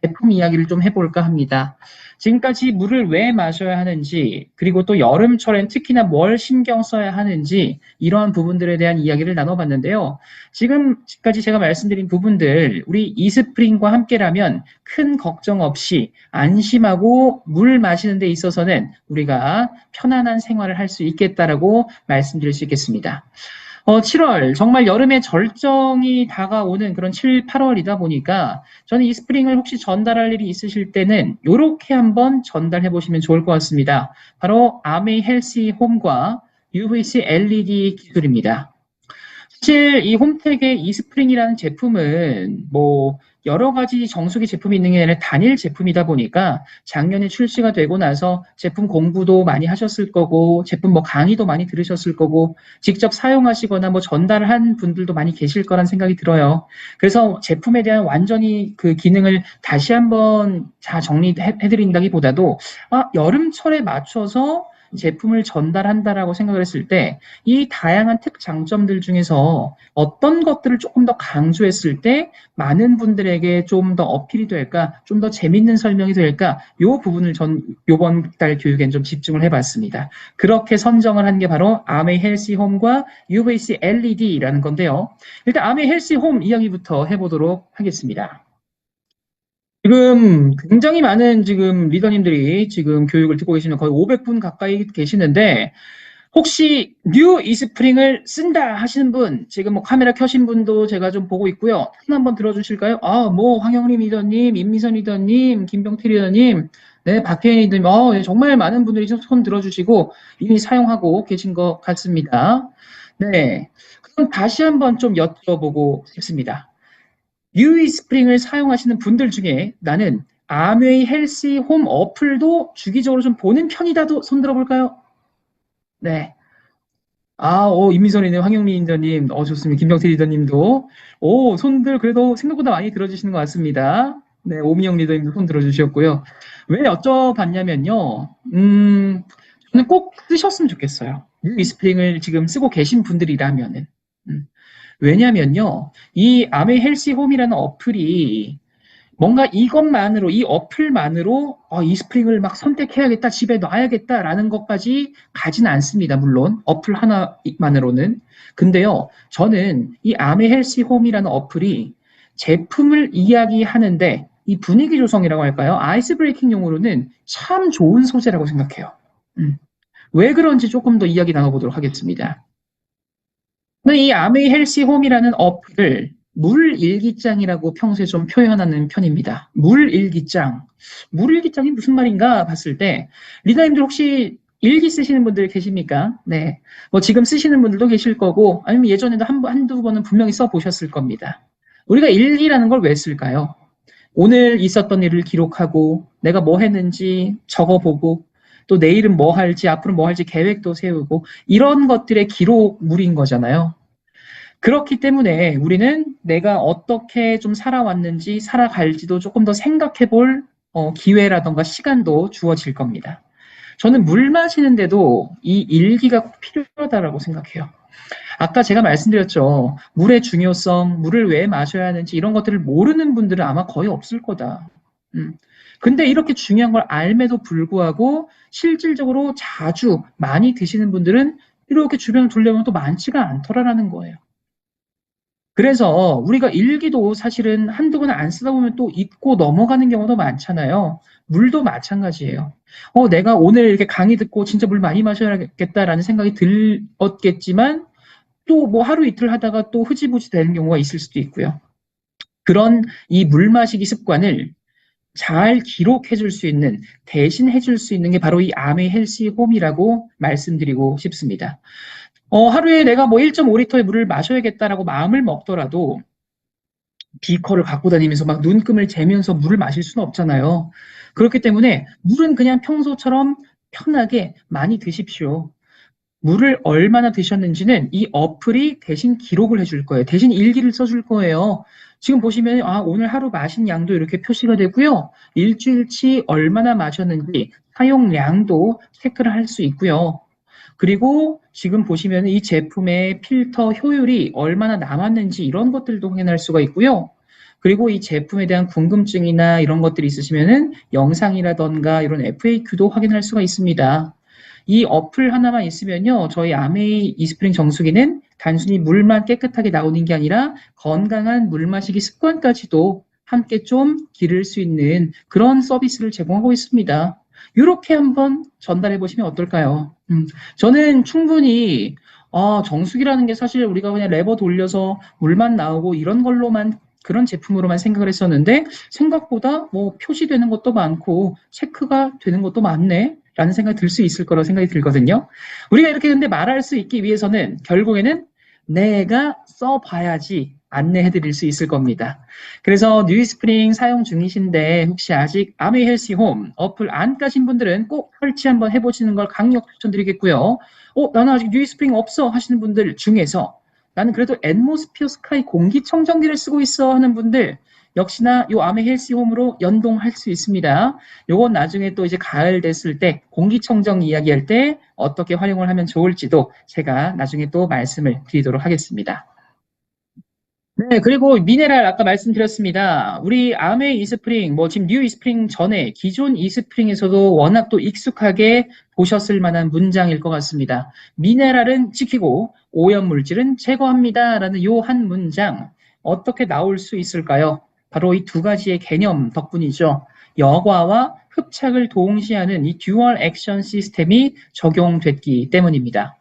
제품 이야기를 좀 해볼까 합니다. 지금까지 물을 왜 마셔야 하는지 그리고 또 여름철엔 특히나 뭘 신경 써야 하는지 이러한 부분들에 대한 이야기를 나눠봤는데요. 지금까지 제가 말씀드린 부분들 우리 이스프링과 함께라면 큰 걱정 없이 안심하고 물 마시는 데 있어서는 우리가 편안한 생활을 할 수 있겠다라고 말씀드릴 수 있겠습니다. 7월 정말 여름의 절정이 다가오는 그런 7, 8월이다 보니까 저는 이 스프링을 혹시 전달할 일이 있으실 때는 이렇게 한번 전달해 보시면 좋을 것 같습니다. 바로 아메이 헬시 홈과 UVC LED 기술입니다. 사실 이 홈택의 이스프링이라는 제품은 뭐 여러 가지 정수기 제품이 있는 게 아니라 단일 제품이다 보니까 작년에 출시가 되고 나서 제품 공부도 많이 하셨을 거고 제품 뭐 강의도 많이 들으셨을 거고 직접 사용하시거나 뭐 전달한 분들도 많이 계실 거란 생각이 들어요. 그래서 제품에 대한 완전히 그 기능을 다시 한번 다 정리해드린다기보다도 여름철에 맞춰서 제품을 전달한다라고 생각을 했을 때 이 다양한 특장점들 중에서 어떤 것들을 조금 더 강조했을 때 많은 분들에게 좀 더 어필이 될까, 좀 더 재밌는 설명이 될까, 이 부분을 전 이번 달 교육엔 좀 집중을 해봤습니다. 그렇게 선정을 한 게 바로 아메이 헬시 홈과 UVC LED라는 건데요. 일단 아메이 헬시 홈 이야기부터 해보도록 하겠습니다. 지금 굉장히 많은 지금 리더님들이 지금 교육을 듣고 계시는 거의 500분 가까이 계시는데 혹시 뉴 이스프링을 쓴다 하시는 분 지금 뭐 카메라 켜신 분도 제가 좀 보고 있고요. 손 한번 들어주실까요? 뭐 황영림 리더님, 임미선 리더님, 김병태 리더님, 네 박혜인 리더님, 예, 정말 많은 분들이 손 들어주시고 이미 사용하고 계신 것 같습니다. 네, 그럼 다시 한번 좀 여쭤보고 싶습니다. 뉴 이스프링을 사용하시는 분들 중에 나는 아메이 헬시 홈 어플도 주기적으로 좀 보는 편이다도 손 들어볼까요? 네. 임미선 리더님, 황영민 리더님, 좋습니다. 김병태 리더님도, 손들 그래도 생각보다 많이 들어주시는 것 같습니다. 네, 오미영 리더님도 손 들어주셨고요. 왜 여쭤봤냐면요, 저는 꼭 쓰셨으면 좋겠어요. 뉴 이스프링을 지금 쓰고 계신 분들이라면은. 왜냐면요, 이 아메이 헬시 홈이라는 어플이 뭔가 이것만으로, 이 어플만으로 이 스프링을 막 선택해야겠다, 집에 놔야겠다라는 것까지 가진 않습니다. 물론 어플 하나만으로는. 근데요, 저는 이 아메이 헬시 홈이라는 어플이 제품을 이야기하는데 이 분위기 조성이라고 할까요? 아이스 브레이킹용으로는 참 좋은 소재라고 생각해요. 왜 그런지 조금 더 이야기 나눠보도록 하겠습니다. 이 아메이 헬시 홈이라는 어플을 물일기장이라고 평소에 좀 표현하는 편입니다. 물일기장. 물일기장이 무슨 말인가 봤을 때 리더님들 혹시 일기 쓰시는 분들 계십니까? 네. 뭐 지금 쓰시는 분들도 계실 거고, 아니면 예전에도 한두 번은 분명히 써보셨을 겁니다. 우리가 일기라는 걸 왜 쓸까요? 오늘 있었던 일을 기록하고, 내가 뭐 했는지 적어보고, 또 내일은 뭐 할지, 앞으로 뭐 할지 계획도 세우고, 이런 것들의 기록물인 거잖아요. 그렇기 때문에 우리는 내가 어떻게 좀 살아왔는지, 살아갈지도 조금 더 생각해 볼 기회라던가 시간도 주어질 겁니다. 저는 물 마시는데도 이 일기가 꼭 필요하다고 생각해요. 아까 제가 말씀드렸죠. 물의 중요성, 물을 왜 마셔야 하는지 이런 것들을 모르는 분들은 아마 거의 없을 거다. 근데 이렇게 중요한 걸 알매도 불구하고 실질적으로 자주 많이 드시는 분들은 이렇게 주변을 둘러보면 또 많지가 않더라라는 거예요. 그래서 우리가 일기도 사실은 한두 번 안 쓰다 보면 또 잊고 넘어가는 경우도 많잖아요. 물도 마찬가지예요. 내가 오늘 이렇게 강의 듣고 진짜 물 많이 마셔야겠다라는 생각이 들었겠지만 또 뭐 하루 이틀 하다가 또 흐지부지 되는 경우가 있을 수도 있고요. 그런 이 물 마시기 습관을 잘 기록해 줄 수 있는, 대신 해줄 수 있는 게 바로 이 아메 헬시 홈이라고 말씀드리고 싶습니다. 하루에 내가 뭐 1.5리터의 물을 마셔야겠다라고 마음을 먹더라도 비커를 갖고 다니면서 막 눈금을 재면서 물을 마실 수는 없잖아요. 그렇기 때문에 물은 그냥 평소처럼 편하게 많이 드십시오. 물을 얼마나 드셨는지는 이 어플이 대신 기록을 해줄 거예요. 대신 일기를 써줄 거예요. 지금 보시면 오늘 하루 마신 양도 이렇게 표시가 되고요. 일주일치 얼마나 마셨는지 사용량도 체크를 할 수 있고요. 그리고 지금 보시면 이 제품의 필터 효율이 얼마나 남았는지 이런 것들도 확인할 수가 있고요. 그리고 이 제품에 대한 궁금증이나 이런 것들이 있으시면은 영상이라던가 이런 FAQ도 확인할 수가 있습니다. 이 어플 하나만 있으면요, 저희 아메이 이스프링 정수기는 단순히 물만 깨끗하게 나오는 게 아니라 건강한 물 마시기 습관까지도 함께 좀 기를 수 있는 그런 서비스를 제공하고 있습니다. 이렇게 한번 전달해 보시면 어떨까요? 저는 충분히 정수기라는 게 사실 우리가 그냥 레버 돌려서 물만 나오고 이런 걸로만 그런 제품으로만 생각을 했었는데 생각보다 뭐 표시되는 것도 많고 체크가 되는 것도 많네 라는 생각이 들 수 있을 거라고 생각이 들거든요. 우리가 이렇게 근데 말할 수 있기 위해서는 결국에는 내가 써봐야지 안내해 드릴 수 있을 겁니다. 그래서 뉴이스프링 사용 중이신데 혹시 아직 아메이 헬시 홈 어플 안 까신 분들은 꼭 설치 한번 해보시는 걸 강력 추천드리겠고요. 나는 아직 뉴이스프링 없어 하시는 분들 중에서 나는 그래도 앰모스피어 스카이 공기청정기를 쓰고 있어 하는 분들 역시나 이 아메이 헬시 홈으로 연동할 수 있습니다. 요건 나중에 또 이제 가을 됐을 때 공기청정 이야기할 때 어떻게 활용을 하면 좋을지도 제가 나중에 또 말씀을 드리도록 하겠습니다. 네, 그리고 미네랄 아까 말씀드렸습니다. 우리 아메이 이스프링, 지금 뉴 이스프링 전에 기존 이스프링에서도 워낙 또 익숙하게 보셨을 만한 문장일 것 같습니다. 미네랄은 지키고 오염물질은 제거합니다. 라는 요 한 문장 어떻게 나올 수 있을까요? 바로 이 두 가지의 개념 덕분이죠. 여과와 흡착을 동시하는 이 듀얼 액션 시스템이 적용됐기 때문입니다.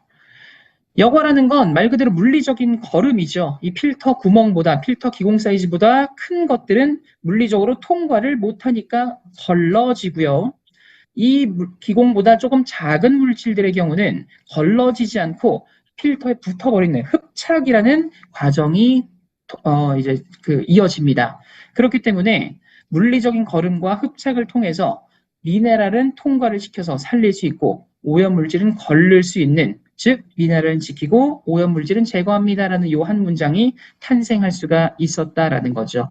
여과라는 건 말 그대로 물리적인 거름이죠. 이 필터 구멍보다, 필터 기공 사이즈보다 큰 것들은 물리적으로 통과를 못하니까 걸러지고요. 이 기공보다 조금 작은 물질들의 경우는 걸러지지 않고 필터에 붙어버리는 흡착이라는 과정이 이어집니다. 그렇기 때문에 물리적인 거름과 흡착을 통해서 미네랄은 통과를 시켜서 살릴 수 있고 오염물질은 걸릴 수 있는, 즉 미네랄은 지키고 오염물질은 제거합니다라는 이 한 문장이 탄생할 수가 있었다라는 거죠.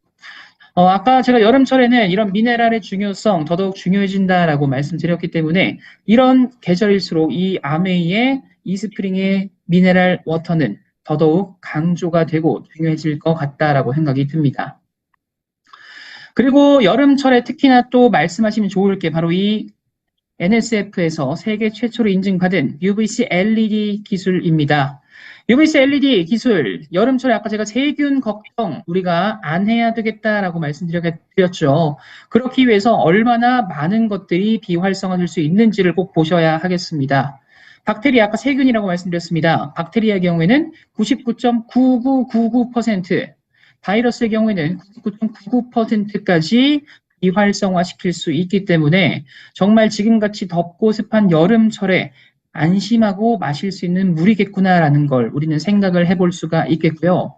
아까 제가 여름철에는 이런 미네랄의 중요성 더더욱 중요해진다라고 말씀드렸기 때문에 이런 계절일수록 이 아메이의 이스프링의 미네랄 워터는 더더욱 강조가 되고 중요해질 것 같다라고 생각이 듭니다. 그리고 여름철에 특히나 또 말씀하시면 좋을 게 바로 이 NSF에서 세계 최초로 인증받은 UVC LED 기술입니다. UVC LED 기술, 여름철에 아까 제가 세균 걱정 우리가 안 해야 되겠다라고 말씀드렸죠. 그렇기 위해서 얼마나 많은 것들이 비활성화될 수 있는지를 꼭 보셔야 하겠습니다. 박테리아, 아까 세균이라고 말씀드렸습니다. 박테리아의 경우에는 99.9999%, 바이러스의 경우에는 99.99%까지 비활성화시킬 수 있기 때문에 정말 지금같이 덥고 습한 여름철에 안심하고 마실 수 있는 물이겠구나라는 걸 우리는 생각을 해볼 수가 있겠고요.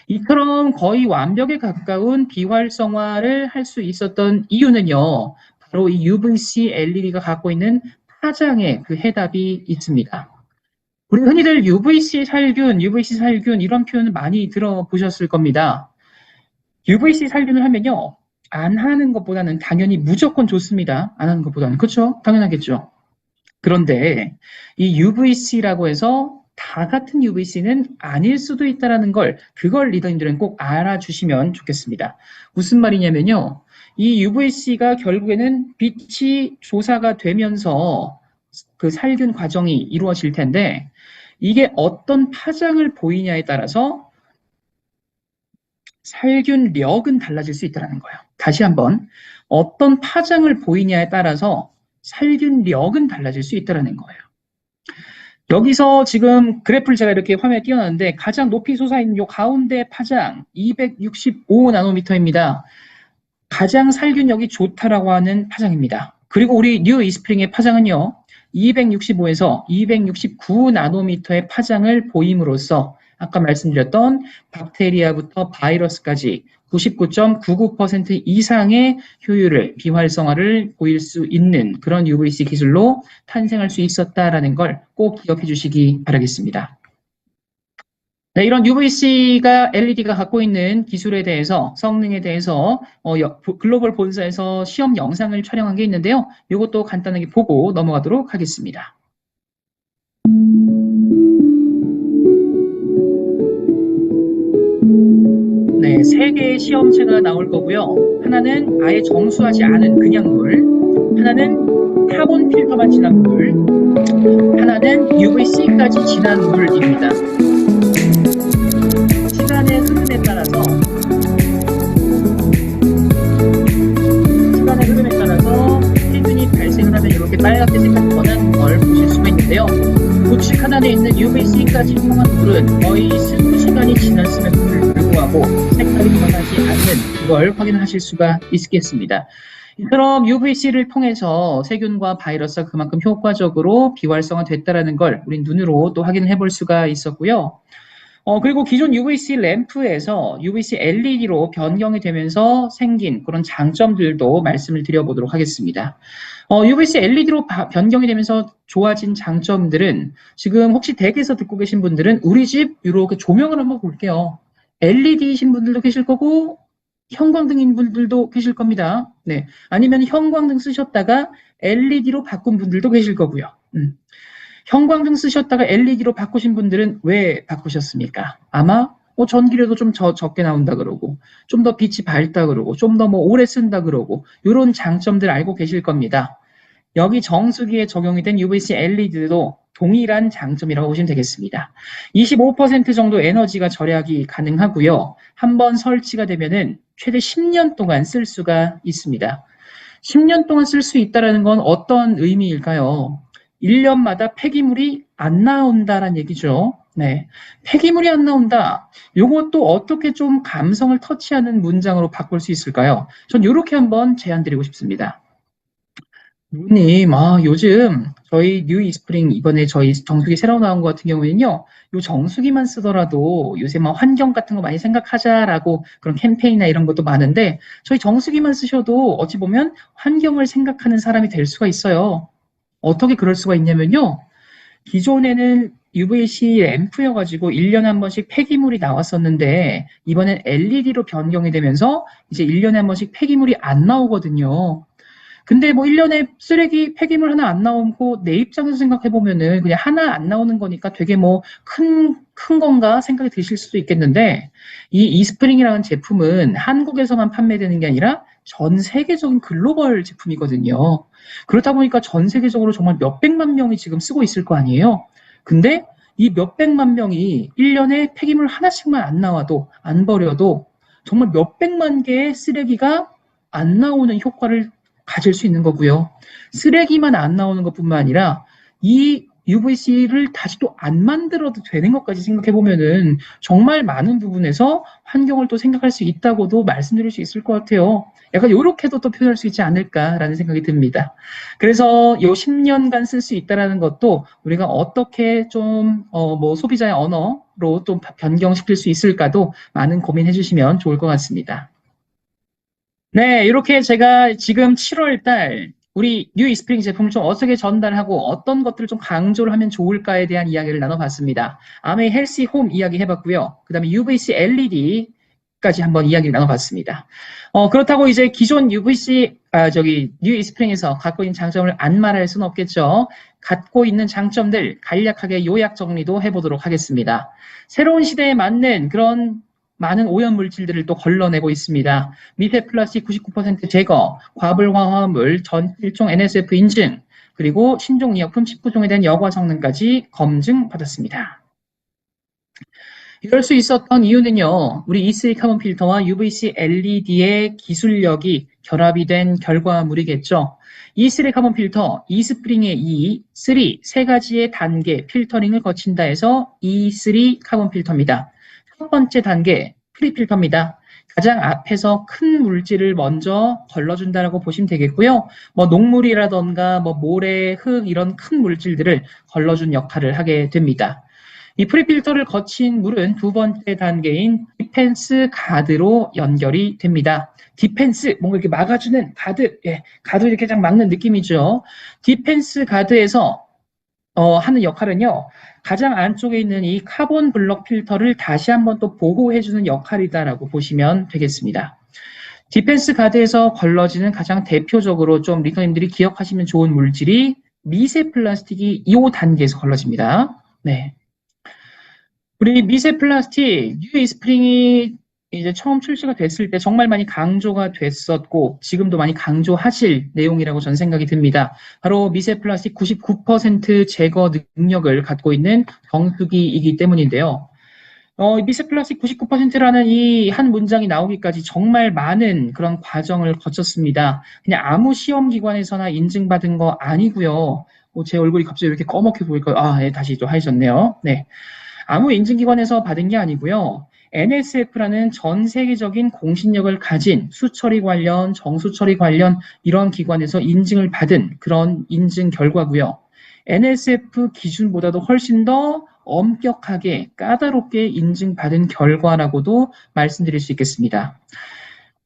이처럼 거의 완벽에 가까운 비활성화를 할 수 있었던 이유는요, 바로 이 UVC LED가 갖고 있는 파장에 그 해답이 있습니다. 우리 흔히들 UVC 살균 이런 표현을 많이 들어보셨을 겁니다. UVC 살균을 하면요, 안 하는 것보다는 당연히 무조건 좋습니다. 안 하는 것보다는. 그렇죠? 당연하겠죠. 그런데 이 UVC라고 해서 다 같은 UVC는 아닐 수도 있다는 걸, 그걸 리더님들은 꼭 알아주시면 좋겠습니다. 무슨 말이냐면요, 이 UVC가 결국에는 빛이 조사가 되면서 그 살균 과정이 이루어질 텐데, 이게 어떤 파장을 보이냐에 따라서 살균력은 달라질 수 있다는 거예요. 다시 한번, 어떤 파장을 보이냐에 따라서 살균력은 달라질 수 있다는 거예요. 여기서 지금 그래프를 제가 이렇게 화면에 띄워놨는데, 가장 높이 솟아있는 이 가운데 파장 265나노미터입니다. 가장 살균력이 좋다라고 하는 파장입니다. 그리고 우리 뉴 이스프링의 파장은요, 265에서 269나노미터의 파장을 보임으로써 아까 말씀드렸던 박테리아부터 바이러스까지 99.99% 이상의 효율을, 비활성화를 보일 수 있는 그런 UVC 기술로 탄생할 수 있었다라는 걸 꼭 기억해 주시기 바라겠습니다. 네, 이런 UVC가 LED가 갖고 있는 기술에 대해서, 성능에 대해서 글로벌 본사에서 시험 영상을 촬영한 게 있는데요. 이것도 간단하게 보고 넘어가도록 하겠습니다. 네, 3개의 시험체가 나올 거고요. 하나는 아예 정수하지 않은 그냥 물, 하나는 카본 필터만 진한 물, 하나는 UVC까지 진한 물입니다. 시간의 흐름에 따라서 세균이 발생을 하면 이렇게 빨갛게 색깔이 변하는 걸 보실 수가 있는데요. 보칙 하단에 있는 UVC까지 통한 물은 거의 스무 시간이 지났음에도 불구하고 색깔이 변하지 않는 그걸 확인하실 수가 있겠습니다. 이처럼 UVC를 통해서 세균과 바이러스가 그만큼 효과적으로 비활성화됐다는 걸 우린 눈으로 또 확인해 볼 수가 있었고요. 그리고 기존 UVC 램프에서 UVC LED로 변경이 되면서 생긴 그런 장점들도 말씀을 드려보도록 하겠습니다. UVC LED로 변경이 되면서 좋아진 장점들은, 지금 혹시 댁에서 듣고 계신 분들은 우리 집 이렇게 조명을 한번 볼게요. LED이신 분들도 계실 거고 형광등인 분들도 계실 겁니다. 네, 아니면 형광등 쓰셨다가 LED로 바꾼 분들도 계실 거고요. 형광등 쓰셨다가 LED로 바꾸신 분들은 왜 바꾸셨습니까? 아마 전기료도 좀 적게 나온다 그러고, 좀 더 빛이 밝다 그러고, 좀 더 오래 쓴다 그러고, 이런 장점들 알고 계실 겁니다. 여기 정수기에 적용이 된 UVC LED도 동일한 장점이라고 보시면 되겠습니다. 25% 정도 에너지가 절약이 가능하고요. 한번 설치가 되면은 최대 10년 동안 쓸 수가 있습니다. 10년 동안 쓸 수 있다는 건 어떤 의미일까요? 1년마다 폐기물이 안 나온다라는 얘기죠. 네, 폐기물이 안 나온다. 요것도 어떻게 좀 감성을 터치하는 문장으로 바꿀 수 있을까요? 전 이렇게 한번 제안 드리고 싶습니다. 누님, 요즘 저희 뉴 이스프링 이번에 저희 정수기 새로 나온 것 같은 경우에는요, 요 정수기만 쓰더라도 요새 환경 같은 거 많이 생각하자라고 그런 캠페인이나 이런 것도 많은데, 저희 정수기만 쓰셔도 어찌 보면 환경을 생각하는 사람이 될 수가 있어요. 어떻게 그럴 수가 있냐면요, 기존에는 UVC 램프여가지고 1년에 한 번씩 폐기물이 나왔었는데, 이번엔 LED로 변경이 되면서 이제 1년에 한 번씩 폐기물이 안 나오거든요. 근데 1년에 쓰레기 폐기물 하나 안 나오고, 내 입장에서 생각해보면은 그냥 하나 안 나오는 거니까 되게 큰 건가 생각이 드실 수도 있겠는데, 이 이스프링이라는 제품은 한국에서만 판매되는 게 아니라 전 세계적인 글로벌 제품이거든요. 그렇다 보니까 전 세계적으로 정말 몇백만 명이 지금 쓰고 있을 거 아니에요? 근데 이 몇백만 명이 1년에 폐기물 하나씩만 안 나와도, 안 버려도 정말 몇백만 개의 쓰레기가 안 나오는 효과를 가질 수 있는 거고요. 쓰레기만 안 나오는 것뿐만 아니라 이 UVC를 다시 또 안 만들어도 되는 것까지 생각해 보면은 정말 많은 부분에서 환경을 또 생각할 수 있다고도 말씀드릴 수 있을 것 같아요. 약간 요렇게도 또 표현할 수 있지 않을까라는 생각이 듭니다. 그래서 요 10년간 쓸 수 있다라는 것도 우리가 어떻게 좀 뭐 소비자의 언어로 또 변경시킬 수 있을까도 많은 고민해 주시면 좋을 것 같습니다. 네, 이렇게 제가 지금 7월 달 우리 뉴 이스프링 제품을 좀 어떻게 전달하고 어떤 것들을 좀 강조를 하면 좋을까에 대한 이야기를 나눠봤습니다. 아메이 헬시 홈 이야기 해봤고요. 그 다음에 UVC LED까지 한번 이야기를 나눠봤습니다. 그렇다고 이제 기존 UVC, 뉴 이스프링에서 갖고 있는 장점을 안 말할 수는 없겠죠. 갖고 있는 장점들 간략하게 요약 정리도 해보도록 하겠습니다. 새로운 시대에 맞는 그런 많은 오염 물질들을 또 걸러내고 있습니다. 미세 플라스틱 99% 제거, 과불화합물 전 1종 NSF 인증, 그리고 신종 의약품 19종에 대한 여과 성능까지 검증받았습니다. 이럴 수 있었던 이유는요, 우리 E3 카본 필터와 UVC LED의 기술력이 결합이 된 결과물이겠죠. E3 카본 필터, E스프링의 E, 3, 세 가지의 단계 필터링을 거친다 해서 E3 카본 필터입니다. 첫 번째 단계, 프리필터입니다. 가장 앞에서 큰 물질을 먼저 걸러준다라고 보시면 되겠고요. 뭐 녹물이라던가 뭐 모래, 흙 이런 큰 물질들을 걸러준 역할을 하게 됩니다. 이 프리필터를 거친 물은 두 번째 단계인 디펜스 가드로 연결이 됩니다. 디펜스, 뭔가 이렇게 막아주는 가드, 가드 이렇게 딱 막는 느낌이죠. 디펜스 가드에서 하는 역할은요, 가장 안쪽에 있는 이 카본 블럭 필터를 다시 한번 또 보호해주는 역할이다라고 보시면 되겠습니다. 디펜스 가드에서 걸러지는 가장 대표적으로 좀 리더님들이 기억하시면 좋은 물질이 미세 플라스틱이 2호 단계에서 걸러집니다. 네. 우리 미세 플라스틱, 뉴 이스프링이 이제 처음 출시가 됐을 때 정말 많이 강조가 됐었고 지금도 많이 강조하실 내용이라고 저는 생각이 듭니다. 바로 미세 플라스틱 99% 제거 능력을 갖고 있는 정수기이기 때문인데요. 미세 플라스틱 99%라는 이 한 문장이 나오기까지 정말 많은 그런 과정을 거쳤습니다. 그냥 아무 시험 기관에서나 인증받은 거 아니고요. 제 얼굴이 갑자기 이렇게 꺼멓게 보일까요? 다시 또 하셨네요. 네. 아무 인증기관에서 받은 게 아니고요. NSF라는 전 세계적인 공신력을 가진 수처리 관련, 정수처리 관련 이런 기관에서 인증을 받은 그런 인증 결과고요. NSF 기준보다도 훨씬 더 엄격하게 까다롭게 인증받은 결과라고도 말씀드릴 수 있겠습니다.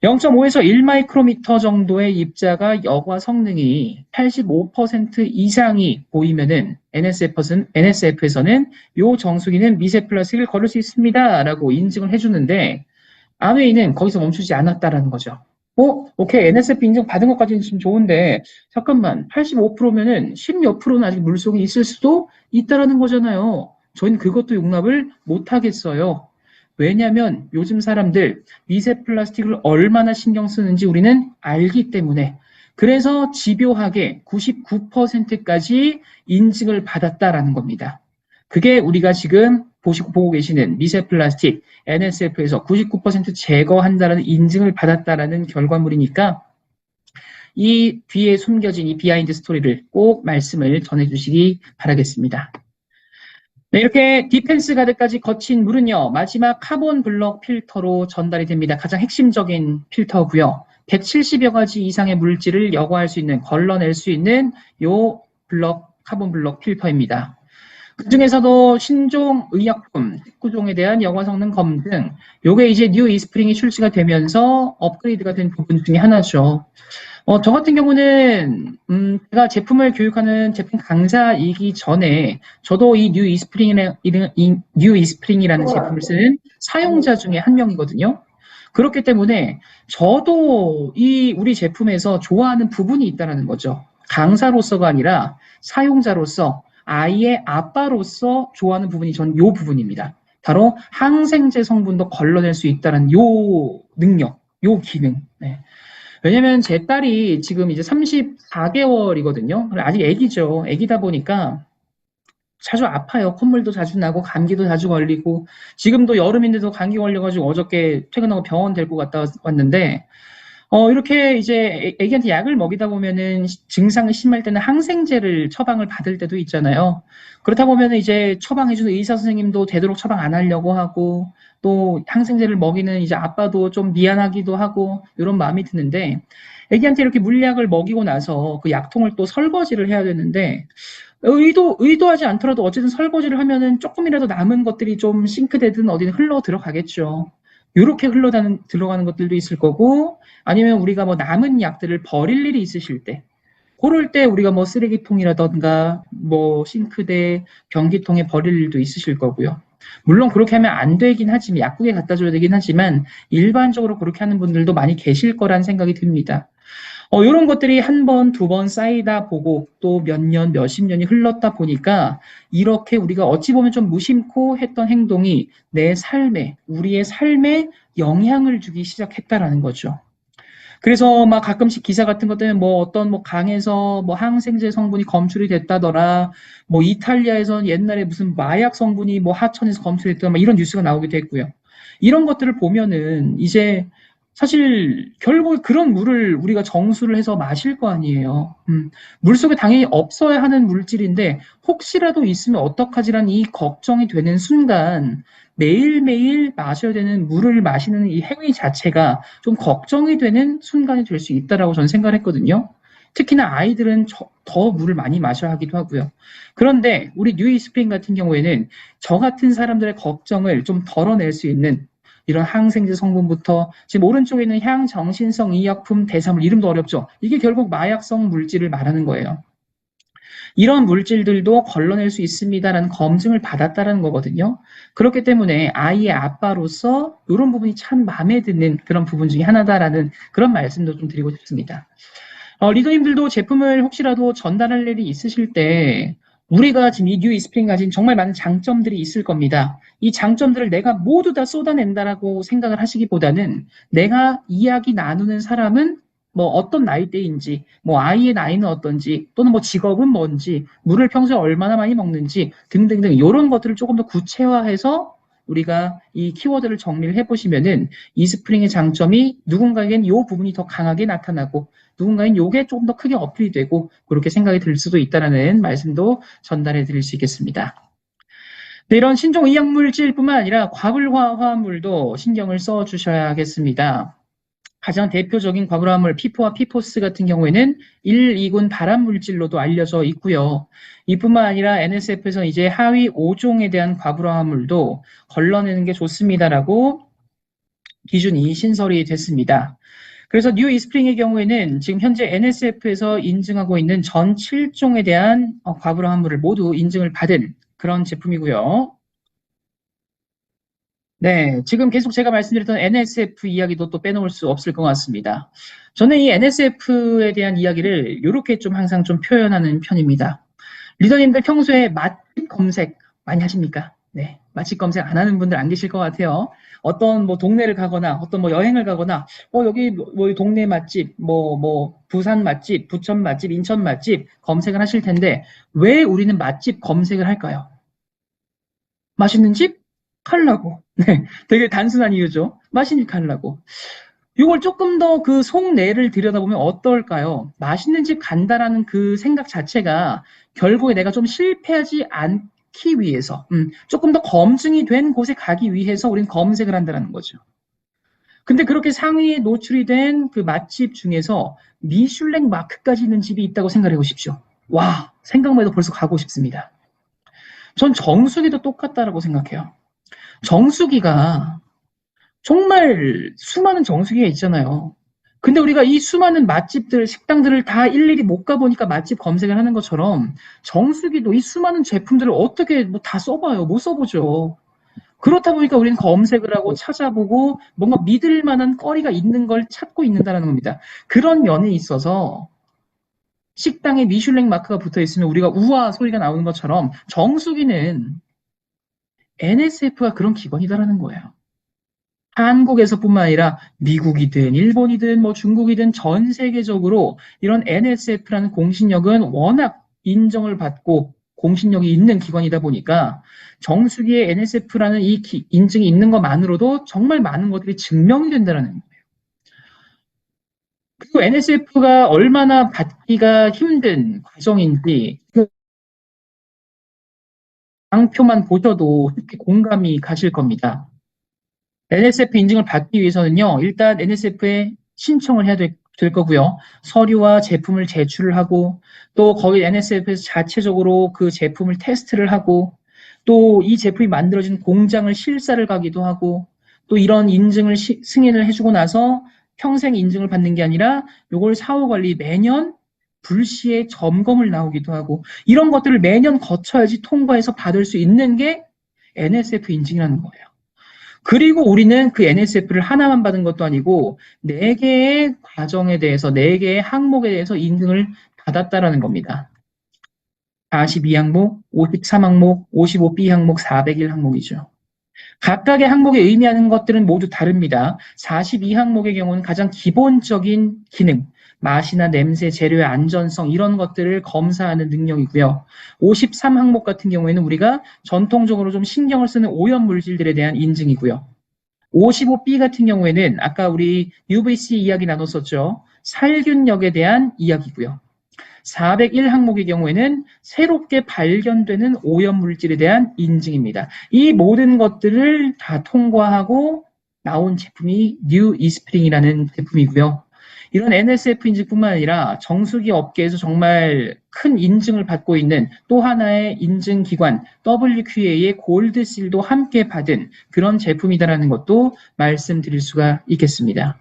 0.5에서 1마이크로미터 정도의 입자가 여과 성능이 85% 이상이 보이면은 NSF에서는 요 정수기는 미세 플라스틱을 걸을 수 있습니다. 라고 인증을 해주는데, 아웨이는 거기서 멈추지 않았다라는 거죠. 오케이. NSF 인증 받은 것까지는 좀 좋은데, 잠깐만. 85%면은 10몇 프로는 아직 물속에 있을 수도 있다라는 거잖아요. 저희는 그것도 용납을 못 하겠어요. 왜냐하면 요즘 사람들 미세 플라스틱을 얼마나 신경 쓰는지 우리는 알기 때문에 그래서 집요하게 99%까지 인증을 받았다라는 겁니다. 그게 우리가 지금 보고 계시는 미세 플라스틱 NSF에서 99% 제거한다는 인증을 받았다라는 결과물이니까 이 뒤에 숨겨진 이 비하인드 스토리를 꼭 말씀을 전해주시기 바라겠습니다. 네, 이렇게 디펜스 가드까지 거친 물은요, 마지막 카본 블럭 필터로 전달이 됩니다. 가장 핵심적인 필터고요. 170여 가지 이상의 물질을 여과할 수 있는, 걸러낼 수 있는 요 카본 블럭 필터입니다. 그 중에서도 신종 의약품 19종에 대한 여과 성능 검증, 요게 이제 뉴 이스프링이 출시가 되면서 업그레이드가 된 부분 중에 하나죠. 저 같은 경우는 제가 제품을 교육하는 제품 강사이기 전에 저도 이 뉴 이스프링이라는 제품을 쓰는 사용자 중에 한 명이거든요. 그렇기 때문에 저도 이 우리 제품에서 좋아하는 부분이 있다는 거죠. 강사로서가 아니라 사용자로서 아이의 아빠로서 좋아하는 부분이 전 요 부분입니다. 바로 항생제 성분도 걸러낼 수 있다는 요 능력, 요 기능. 네. 왜냐면 제 딸이 지금 이제 34개월이거든요. 아직 애기죠. 애기다 보니까 자주 아파요. 콧물도 자주 나고 감기도 자주 걸리고 지금도 여름인데도 감기 걸려가지고 어저께 퇴근하고 병원 데리고 갔다 왔는데 이렇게 이제 애기한테 약을 먹이다 보면은 증상이 심할 때는 항생제를 처방을 받을 때도 있잖아요. 그렇다 보면은 이제 처방해주는 의사 선생님도 되도록 처방 안 하려고 하고, 또 항생제를 먹이는 이제 아빠도 좀 미안하기도 하고, 이런 마음이 드는데, 애기한테 이렇게 물약을 먹이고 나서 그 약통을 또 설거지를 해야 되는데, 의도하지 않더라도 어쨌든 설거지를 하면은 조금이라도 남은 것들이 좀 싱크대든 어디든 흘러 들어가겠죠. 이렇게 들어가는 것들도 있을 거고, 아니면 우리가 뭐 남은 약들을 버릴 일이 있으실 때, 그럴 때 우리가 뭐 쓰레기통이라던가, 뭐 싱크대, 변기통에 버릴 일도 있으실 거고요. 물론 그렇게 하면 안 되긴 하지만, 약국에 갖다 줘야 되긴 하지만, 일반적으로 그렇게 하는 분들도 많이 계실 거란 생각이 듭니다. 이런 것들이 한 번, 두 번 쌓이다 보고 또 몇 년, 몇십 년이 흘렀다 보니까 이렇게 우리가 어찌 보면 좀 무심코 했던 행동이 내 삶에, 우리의 삶에 영향을 주기 시작했다라는 거죠. 그래서 막 가끔씩 기사 같은 것 때문에 뭐 어떤 뭐 강에서 뭐 항생제 성분이 검출이 됐다더라. 뭐 이탈리아에선 옛날에 무슨 마약 성분이 뭐 하천에서 검출이 됐다. 막 이런 뉴스가 나오기도 했고요. 이런 것들을 보면은 이제 사실 결국 그런 물을 우리가 정수를 해서 마실 거 아니에요. 물속에 당연히 없어야 하는 물질인데 혹시라도 있으면 어떡하지라는 이 걱정이 되는 순간 매일매일 마셔야 되는 물을 마시는 이 행위 자체가 좀 걱정이 되는 순간이 될 수 있다라고 저는 생각을 했거든요. 특히나 아이들은 더 물을 많이 마셔야 하기도 하고요. 그런데 우리 뉴이스프링 같은 경우에는 저 같은 사람들의 걱정을 좀 덜어낼 수 있는 이런 항생제 성분부터 지금 오른쪽에 있는 향정신성 의약품 대사물, 이름도 어렵죠. 이게 결국 마약성 물질을 말하는 거예요. 이런 물질들도 걸러낼 수 있습니다라는 검증을 받았다는 거거든요. 그렇기 때문에 아이의 아빠로서 이런 부분이 참 마음에 드는 그런 부분 중에 하나다라는 그런 말씀도 좀 드리고 싶습니다. 리더님들도 제품을 혹시라도 전달할 일이 있으실 때 우리가 지금 이 뉴 이스프링 가진 정말 많은 장점들이 있을 겁니다. 이 장점들을 내가 모두 다 쏟아낸다라고 생각을 하시기보다는 내가 이야기 나누는 사람은 뭐 어떤 나이대인지, 뭐 아이의 나이는 어떤지, 또는 뭐 직업은 뭔지, 물을 평소에 얼마나 많이 먹는지 등등등 이런 것들을 조금 더 구체화해서 우리가 이 키워드를 정리를 해보시면은 이스프링의 장점이 누군가에겐 이 부분이 더 강하게 나타나고 누군가는 이게 조금 더 크게 어필이 되고 그렇게 생각이 들 수도 있다는 말씀도 전달해 드릴 수 있겠습니다. 네, 이런 신종 의약물질뿐만 아니라 과불화 화합물도 신경을 써 주셔야겠습니다. 가장 대표적인 과불화합물 피포와 피포스 같은 경우에는 1, 2군 발암물질로도 알려져 있고요. 이뿐만 아니라 NSF에서 이제 하위 5종에 대한 과불화합물도 걸러내는 게 좋습니다라고 기준이 신설이 됐습니다. 그래서 뉴 이스프링의 경우에는 지금 현재 NSF에서 인증하고 있는 전 7종에 대한 과불화합물을 모두 인증을 받은 그런 제품이고요. 네, 지금 계속 제가 말씀드렸던 NSF 이야기도 또 빼놓을 수 없을 것 같습니다. 저는 이 NSF에 대한 이야기를 이렇게 좀 항상 좀 표현하는 편입니다. 리더님들 평소에 맛집 검색 많이 하십니까? 네, 맛집 검색 안 하는 분들 안 계실 것 같아요. 어떤 뭐 동네를 가거나 어떤 뭐 여행을 가거나 여기 뭐 동네 맛집 뭐 부산 맛집, 부천 맛집, 인천 맛집 검색을 하실 텐데 왜 우리는 맛집 검색을 할까요? 맛있는 집 가려고. 네, 되게 단순한 이유죠. 맛있는 집 가려고. 이걸 조금 더 그 속내를 들여다보면 어떨까요? 맛있는 집 간다라는 그 생각 자체가 결국에 내가 좀 실패하지 않기 위해서, 조금 더 검증이 된 곳에 가기 위해서 우리는 검색을 한다는 거죠. 근데 그렇게 상위에 노출이 된 그 맛집 중에서 미슐랭 마크까지 있는 집이 있다고 생각해 보십시오. 와, 생각만 해도 벌써 가고 싶습니다. 전 정수기도 똑같다라고 생각해요. 정수기가 정말 수많은 정수기가 있잖아요. 근데 우리가 이 수많은 맛집들, 식당들을 다 일일이 못 가보니까 맛집 검색을 하는 것처럼 정수기도 이 수많은 제품들을 어떻게 뭐 다 써봐요. 못 써보죠. 그렇다 보니까 우리는 검색을 하고 찾아보고 뭔가 믿을 만한 거리가 있는 걸 찾고 있는다는 겁니다. 그런 면에 있어서 식당에 미슐랭 마크가 붙어 있으면 우리가 우와 소리가 나오는 것처럼 정수기는 NSF가 그런 기관이다라는 거예요. 한국에서뿐만 아니라 미국이든 일본이든 뭐 중국이든 전 세계적으로 이런 NSF라는 공신력은 워낙 인정을 받고 공신력이 있는 기관이다 보니까 정수기에 NSF라는 이 인증이 있는 것만으로도 정말 많은 것들이 증명이 된다는 거예요. 그 NSF가 얼마나 받기가 힘든 과정인지 그 장표만 보셔도 쉽게 공감이 가실 겁니다. NSF 인증을 받기 위해서는요, 일단 NSF에 신청을 해야 될 거고요. 서류와 제품을 제출을 하고, 또 거기 NSF에서 자체적으로 그 제품을 테스트를 하고, 또 이 제품이 만들어진 공장을 실사를 가기도 하고, 또 이런 인증을 승인을 해주고 나서 평생 인증을 받는 게 아니라 요걸 사후 관리 매년 불시에 점검을 나오기도 하고, 이런 것들을 매년 거쳐야지 통과해서 받을 수 있는 게 NSF 인증이라는 거예요. 그리고 우리는 그 NSF를 하나만 받은 것도 아니고 4개의 과정에 대해서 4개의 항목에 대해서 인증을 받았다라는 겁니다. 42항목, 53항목, 55B 항목, 401 항목이죠. 각각의 항목에 의미하는 것들은 모두 다릅니다. 42항목의 경우는 가장 기본적인 기능, 맛이나 냄새, 재료의 안전성 이런 것들을 검사하는 능력이고요. 53항목 같은 경우에는 우리가 전통적으로 좀 신경을 쓰는 오염 물질들에 대한 인증이고요. 55B 같은 경우에는 아까 우리 UVC 이야기 나눴었죠. 살균력에 대한 이야기고요. 401 항목의 경우에는 새롭게 발견되는 오염 물질에 대한 인증입니다. 이 모든 것들을 다 통과하고 나온 제품이 뉴 이스프링이라는 제품이고요. 이런 NSF 인증뿐만 아니라 정수기 업계에서 정말 큰 인증을 받고 있는 또 하나의 인증기관 WQA의 골드실도 함께 받은 그런 제품이다라는 것도 말씀드릴 수가 있겠습니다.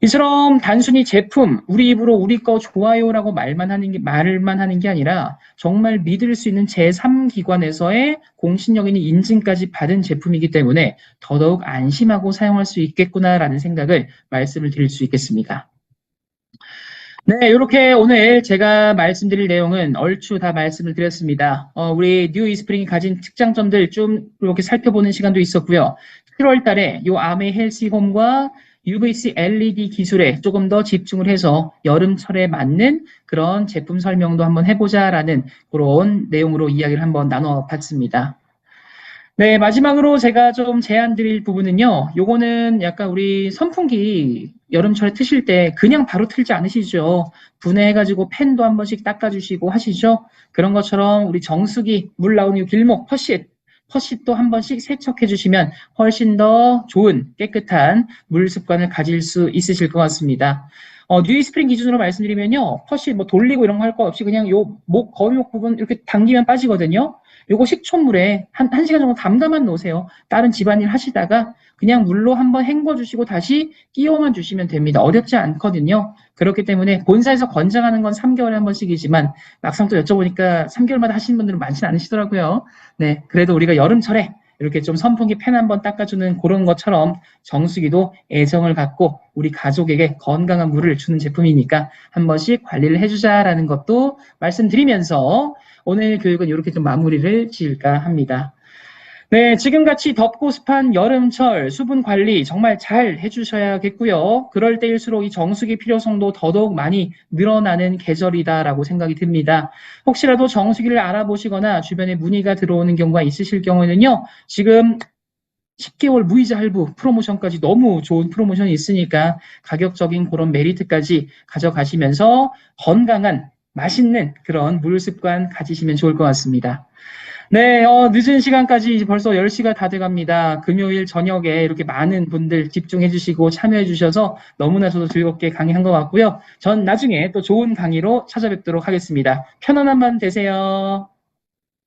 이처럼 단순히 제품, 우리 입으로 우리 거 좋아요라고 말만 하는 게 아니라 정말 믿을 수 있는 제3기관에서의 공신력 있는 인증까지 받은 제품이기 때문에 더더욱 안심하고 사용할 수 있겠구나라는 생각을 말씀을 드릴 수 있겠습니다. 네, 이렇게 오늘 제가 말씀드릴 내용은 얼추 다 말씀을 드렸습니다. 우리 뉴 이스프링이 가진 특장점들 좀 이렇게 살펴보는 시간도 있었고요. 7월 달에 요 아메 헬시홈과 UVC LED 기술에 조금 더 집중을 해서 여름철에 맞는 그런 제품 설명도 한번 해보자라는 그런 내용으로 이야기를 한번 나눠봤습니다. 네, 마지막으로 제가 좀 제안 드릴 부분은요. 요거는 약간 우리 선풍기 여름철에 트실 때 그냥 바로 틀지 않으시죠. 분해해가지고 팬도 한 번씩 닦아주시고 하시죠. 그런 것처럼 우리 정수기 물 나오는 이 길목 퍼싯도 한 번씩 세척해주시면 훨씬 더 좋은 깨끗한 물 습관을 가질 수 있으실 것 같습니다. 뉴 이스프링 기준으로 말씀드리면요. 퍼싯 뭐 돌리고 이런 거 할 거 없이 그냥 요 거미목 부분 이렇게 당기면 빠지거든요. 요거 식초물에 한 시간 정도 담가만 놓으세요. 다른 집안일 하시다가 그냥 물로 한번 헹궈주시고 다시 끼워만 주시면 됩니다. 어렵지 않거든요. 그렇기 때문에 본사에서 권장하는 건 3개월에 한 번씩이지만 막상 또 여쭤보니까 3개월마다 하시는 분들은 많지는 않으시더라고요. 네, 그래도 우리가 여름철에 이렇게 좀 선풍기 팬 한번 닦아주는 그런 것처럼 정수기도 애정을 갖고 우리 가족에게 건강한 물을 주는 제품이니까 한 번씩 관리를 해주자라는 것도 말씀드리면서 오늘 교육은 이렇게 좀 마무리를 지을까 합니다. 네, 지금같이 덥고 습한 여름철 수분 관리 정말 잘 해주셔야겠고요. 그럴 때일수록 이 정수기 필요성도 더더욱 많이 늘어나는 계절이다라고 생각이 듭니다. 혹시라도 정수기를 알아보시거나 주변에 문의가 들어오는 경우가 있으실 경우에는요. 지금 10개월 무이자 할부 프로모션까지 너무 좋은 프로모션이 있으니까 가격적인 그런 메리트까지 가져가시면서 건강한 맛있는 그런 물 습관 가지시면 좋을 것 같습니다. 네, 늦은 시간까지 이제 벌써 10시가 다 돼갑니다. 금요일 저녁에 이렇게 많은 분들 집중해 주시고 참여해 주셔서 너무나 저도 즐겁게 강의한 것 같고요. 전 나중에 또 좋은 강의로 찾아뵙도록 하겠습니다. 편안한 밤 되세요.